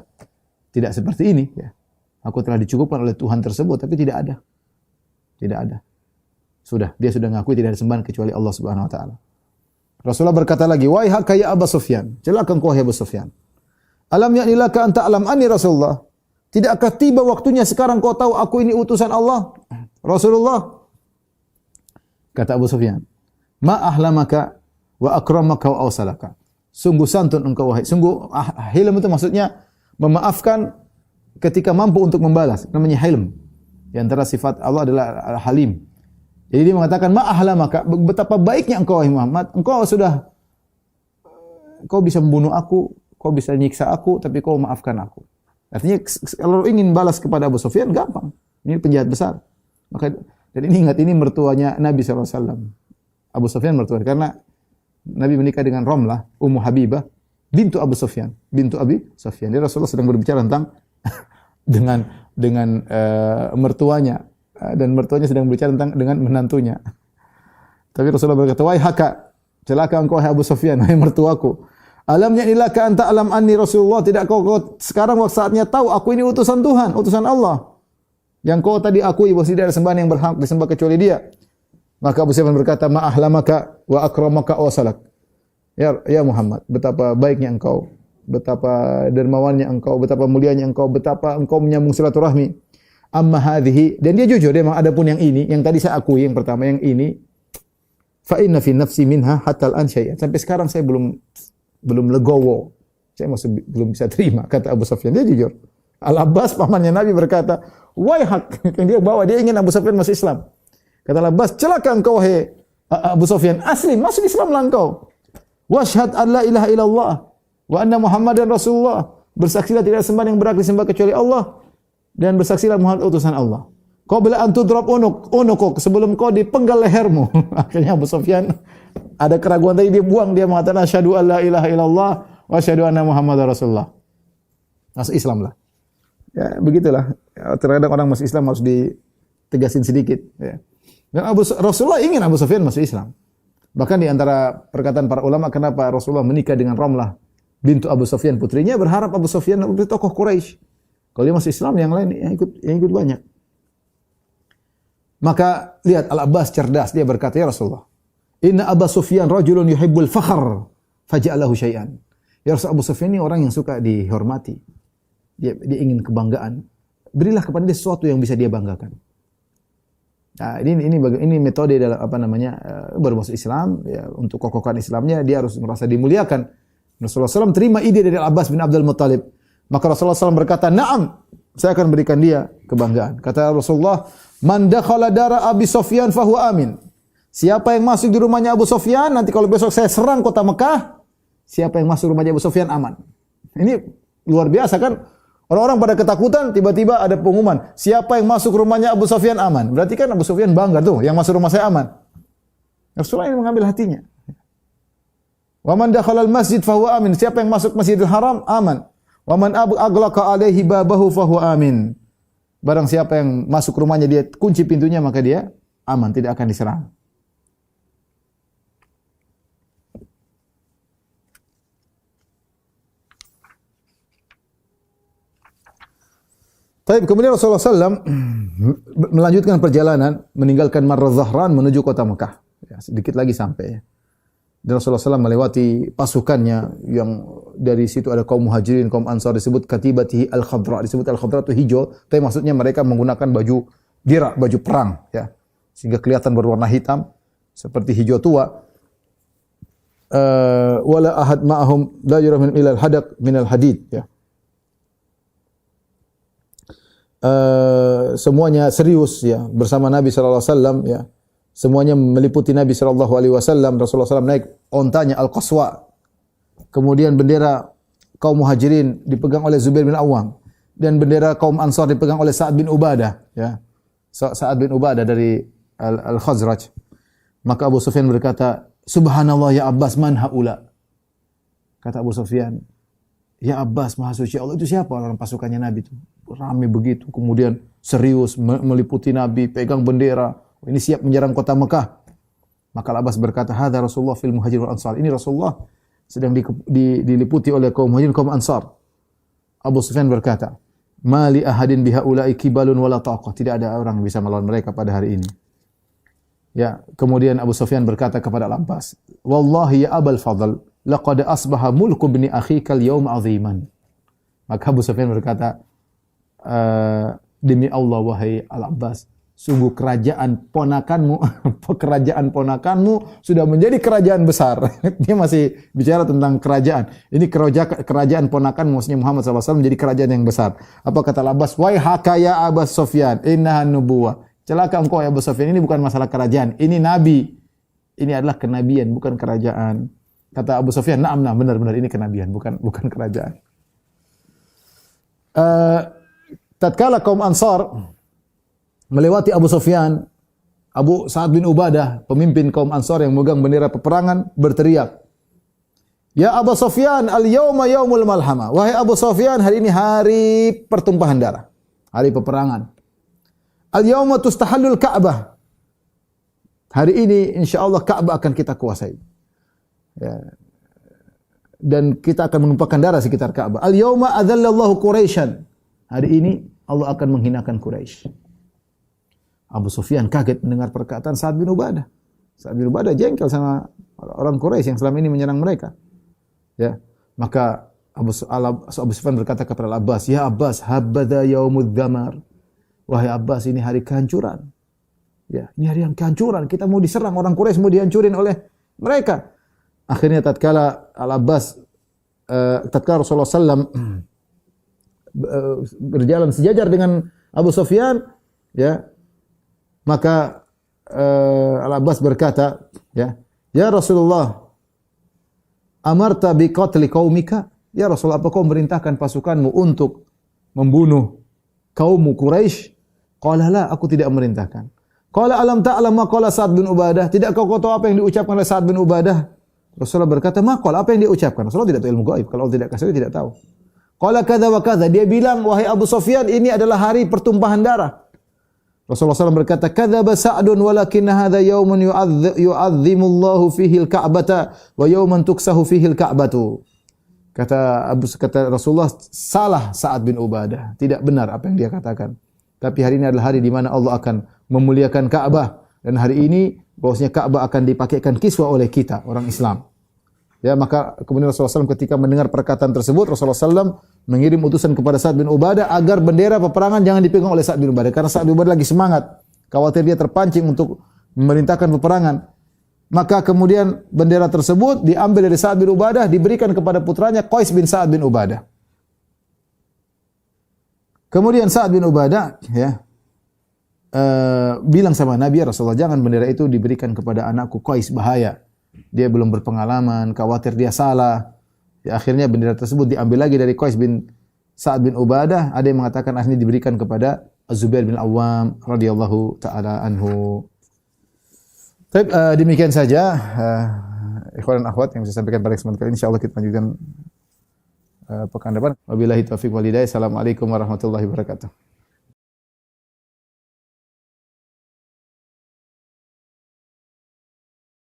tidak seperti ini. Ya. Aku telah dicukupkan oleh Tuhan tersebut, tapi tidak ada. Tidak ada. Sudah, dia sudah ngakui tidak ada sembahan kecuali Allah Subhanahu wa taala. Rasulullah berkata lagi, "Wahai haka ya Abu Sufyan." Celaka engkau wahai Abu Sufyan. "Alam ya'ni laka an ta'lam anni Rasulullah?" Tidakkah tiba waktunya sekarang kau tahu aku ini utusan Allah? Rasulullah. Kata Abu Sufyan, "Ma ahlamaka wa akramaka wa awsalaka." Sungguh santun engkau wahai. Sungguh hilm itu maksudnya memaafkan ketika mampu untuk membalas. Namanya hilm. Di antara sifat Allah adalah Halim. Jadi dia mengatakan, "Ma ahlamaka." Betapa baiknya engkau wahai Muhammad. Kau bisa membunuh aku, kau bisa nyiksa aku, tapi kau maafkan aku. Artinya kalau ingin balas kepada Abu Sufyan gampang. Ini penjahat besar. Maka dan ini ingat ini mertuanya Nabi SAW. Abu Sufyan mertuanya karena Nabi menikah dengan Romlah, Ummu Habibah, bintu Abu Sufyan, bintu Abi Sufyan. Jadi Rasulullah sedang berbicara tentang dengan mertuanya dan mertuanya sedang berbicara tentang dengan menantunya. Tapi Rasulullah berkata, "Wahai haka, celaka engkau wahai Abu Sufyan, wahai mertuaku. Alam ya'nilaka anta alam anni Rasulullah, tidak kau sekarang waktu saatnya tahu aku ini utusan Tuhan, utusan Allah. Yang kau tadi akui bahwa tidak ada sembahan yang berhak disembah kecuali Dia." Maka Abu Sufyan berkata, "Ma ahlamaka wa akramaka wa salak." Ya Muhammad, betapa baiknya engkau, betapa dermawannya engkau, betapa mulianya engkau, betapa engkau menyambung silaturahmi. Amma hadhihi, dan dia jujur, dia memang adapun yang ini, yang tadi saya akui yang pertama, yang ini fa inna fi nafsi minha hatta al-an syai'an. Sampai sekarang saya belum legowo. Saya masih belum bisa terima, kata Abu Sufyan. Dia jujur. Al-Abbas pamannya Nabi berkata, "Wahai hak," yang dia bawa, dia ingin Abu Sufyan masuk Islam. Kata Al-Abbas, "Celaka engkau wahai Abu Sufyan, aslim, masuk Islamlah engkau. Washhad an la ilaha illallah wa anna Muhammadan Rasulullah." Bersaksilah tidak ada sembahan yang berhak disembah kecuali Allah dan bersaksilah Muhammad utusan Allah. Qabla an tudrab unukuk, sebelum kau dipenggal lehermu. Akhirnya Abu Sufyan ada keraguan tadi, dia buang, dia mengatakan asyhadu an la ilaha illallah wa asyhadu anna Muhammadar Rasulullah. Masuk Islam lah. Ya, begitulah. Ya, terkadang orang masuk Islam harus ditegasin sedikit, ya. Dan Rasulullah ingin Abu Sufyan masuk Islam. Bahkan di antara perkataan para ulama kenapa Rasulullah menikah dengan Romlah bintu Abu Sufyan putrinya, berharap Abu Sufyan lebih tokoh Quraisy. Kalau dia masuk Islam, yang lain yang ikut banyak. Maka lihat Al-Abbas cerdas, dia berkata, "Ya Rasulullah, inna Abu Sufyan rajulun yuhibbul fakhr faj'alahu syai'an." Ya Rasul, Abu Sufyan ini orang yang suka dihormati. Dia ingin kebanggaan. Berilah kepada dia sesuatu yang bisa dia banggakan. Nah, ini metode dalam baru masuk Islam, ya, untuk kokohkan Islamnya dia harus merasa dimuliakan. Rasulullah SAW terima ide dari Al-Abbas bin Abdul Muttalib. Maka Rasulullah SAW berkata, "Na'am, saya akan berikan dia kebanggaan." Kata Rasulullah, "Man dakhala dara Abi Sufyan fahuwa amin." Siapa yang masuk di rumahnya Abu Sufyan, nanti kalau besok saya serang kota Mekah, siapa yang masuk rumahnya Abu Sufyan aman. Ini luar biasa kan? Orang-orang pada ketakutan, tiba-tiba ada pengumuman, siapa yang masuk rumahnya Abu Sufyan aman. Berarti kan Abu Sufyan bangga tuh, yang masuk rumah saya aman. Rasulullah yang mengambil hatinya. Wa man dakhalal masjid fahuwa amin. Siapa yang masuk Masjidil Haram aman. Wa man aghlaqa alaihi babahu fahuwa amin. Barang siapa yang masuk rumahnya dia kunci pintunya, maka dia aman, tidak akan diserang. Baik, kemudian Rasulullah SAW melanjutkan perjalanan, meninggalkan Marra Zahran menuju kota Mekah. Ya, sedikit lagi sampai. Ya. Dan Rasulullah SAW melewati pasukannya yang dari situ ada kaum Muhajirin, kaum Ansar, disebut Katibatihi Al-Khadra. Disebut Al-Khadra itu hijau, tapi maksudnya mereka menggunakan baju dirak, baju perang, ya. Sehingga kelihatan berwarna hitam seperti hijau tua. Wala ahad ma'ahum la yura min ilal hadaq minal hadid, ya. Semuanya serius, ya, bersama Nabi sallallahu alaihi wasallam, ya. Semuanya meliputi Nabi sallallahu alaihi wasallam. Rasulullah SAW naik ontanya Al-Qaswa. Kemudian bendera kaum Muhajirin dipegang oleh Zubair bin Awam dan bendera kaum Ansar dipegang oleh Sa'ad bin Ubadah, ya. Sa'ad bin Ubadah dari Al-Khazraj. Maka Abu Sufyan berkata, "Subhanallah ya Abbas, man haula?" Kata Abu Sufyan, "Ya Abbas, Maha Suci Allah, itu siapa orang pasukannya Nabi itu? Ramai begitu, kemudian serius meliputi Nabi, pegang bendera. Ini siap menyerang kota Mekah." Maka Al-Abbas berkata, "Hadza Rasulullah fil Muhajirin wal Ansar." Ini Rasulullah sedang diliputi oleh kaum Muhajirin, kaum Ansar. Abu Sufyan berkata, "Mali ahadin bihaula'i kibalun wala taqah." Tidak ada orang yang bisa melawan mereka pada hari ini. Ya, kemudian Abu Sufyan berkata kepada Al-Abbas, "Wallahi ya Abul Fadl, laqad asbaha mulku ibni akhika al-yawma 'aziman." Maka Abu Sufyan berkata, demi Allah wahai Al-Abbas, sungguh kerajaan ponakanmu sudah menjadi kerajaan besar. Dia masih bicara tentang kerajaan. Ini kerajaan ponakan maksudnya Muhammad SAW menjadi kerajaan yang besar. Apa kata Al-Abbas? Wai haka ya Abu Sufyan, innahan nubuwah. Celaka engkau ya Abu Sufyan, ini bukan masalah kerajaan, ini nabi. Ini adalah kenabian, bukan kerajaan. Kata Abu Sufyan, "Na'am, benar ini kenabian, bukan kerajaan." Tatkala kaum Ansar melewati Abu Sufyan, Abu Sa'ad bin Ubadah, pemimpin kaum Ansar yang memegang bendera peperangan, berteriak, "Ya Abu Sufyan, al-yawma yaumul malhama." Wahai Abu Sufyan, hari ini hari pertumpahan darah, hari peperangan. Al-yawma tustahallul Ka'bah. Hari ini insyaallah Ka'bah akan kita kuasai. Ya. Dan kita akan menumpahkan darah sekitar Ka'bah. Al-yawma adzallallahu Quraisyan. Hari ini Allah akan menghinakan Quraisy. Abu Sufyan kaget mendengar perkataan Sa'ad bin Ubadah. Sa'ad bin Ubadah jengkel sama orang Quraisy yang selama ini menyerang mereka. Ya. Maka Abu Sufyan berkata kepada Al-Abbas, "Ya Abbas, habadha yaumudz zamar." Wahai Abbas, ini hari kehancuran. Ya, ini hari yang kehancuran. Kita mau diserang, orang Quraisy mau dihancurin oleh mereka. Akhirnya tatkala Rasulullah SAW berjalan sejajar dengan Abu Sufyan, ya, maka Al-Abbas berkata, ya Rasulullah, amarta bi qatli qaumika? Ya Rasulullah, apa kau merintahkan pasukanmu untuk membunuh kaummu Quraisy? Qala la, aku tidak merintahkan. Qala alam ta'lam ma qala Sa'ad bin Ubadah? Tidak kau tahu apa yang diucapkan oleh Sa'ad bin Ubadah? Rasulullah berkata, "Ma qala, apa yang dia ucapkan?" Rasulullah tidak tahu ilmu gaib. Kalau Allah tidak kasih, dia tidak tahu. Qala kadza wa kadza. Dia bilang, "Wahai Abu Sufyan, ini adalah hari pertumpahan darah." Rasulullah SAW berkata, "Kadzaba Sa'dun walakin hadza yaumun yu'azzimullahu fihi al-Ka'bata wa yauman tuksahu fihi al-Ka'batu." Kata Rasulullah, salah Sa'ad bin Ubadah. Tidak benar apa yang dia katakan. Tapi hari ini adalah hari di mana Allah akan memuliakan Ka'bah, dan hari ini bahwasanya Ka'bah akan dipakaikan kiswah oleh kita orang Islam. Ya, maka kemudian Rasulullah SAW ketika mendengar perkataan tersebut, Rasulullah SAW mengirim utusan kepada Sa'ad bin Ubadah agar bendera peperangan jangan dipegang oleh Sa'ad bin Ubadah, karena Sa'ad bin Ubadah lagi semangat, khawatir dia terpancing untuk memerintahkan peperangan. Maka kemudian bendera tersebut diambil dari Sa'ad bin Ubadah, diberikan kepada putranya Qais bin Sa'ad bin Ubadah. Kemudian Sa'ad bin Ubadah bilang sama Nabi, "Ya Rasulullah, jangan bendera itu diberikan kepada anakku Qais, bahaya. Dia belum berpengalaman, khawatir dia salah." Ya, akhirnya bendera tersebut diambil lagi dari Qais bin Sa'ad bin Ubadah. Ada yang mengatakan akhirnya diberikan kepada Az-Zubair bin Awam radhiyallahu taala anhu. Baik, demikian saja ikhwan dan akhwat yang bisa sampaikan pada kesempatan kali ini. Insyaallah kita lanjutkan pekan depan. Wabillahi taufiq wal hidayah. Assalamualaikum warahmatullahi wabarakatuh.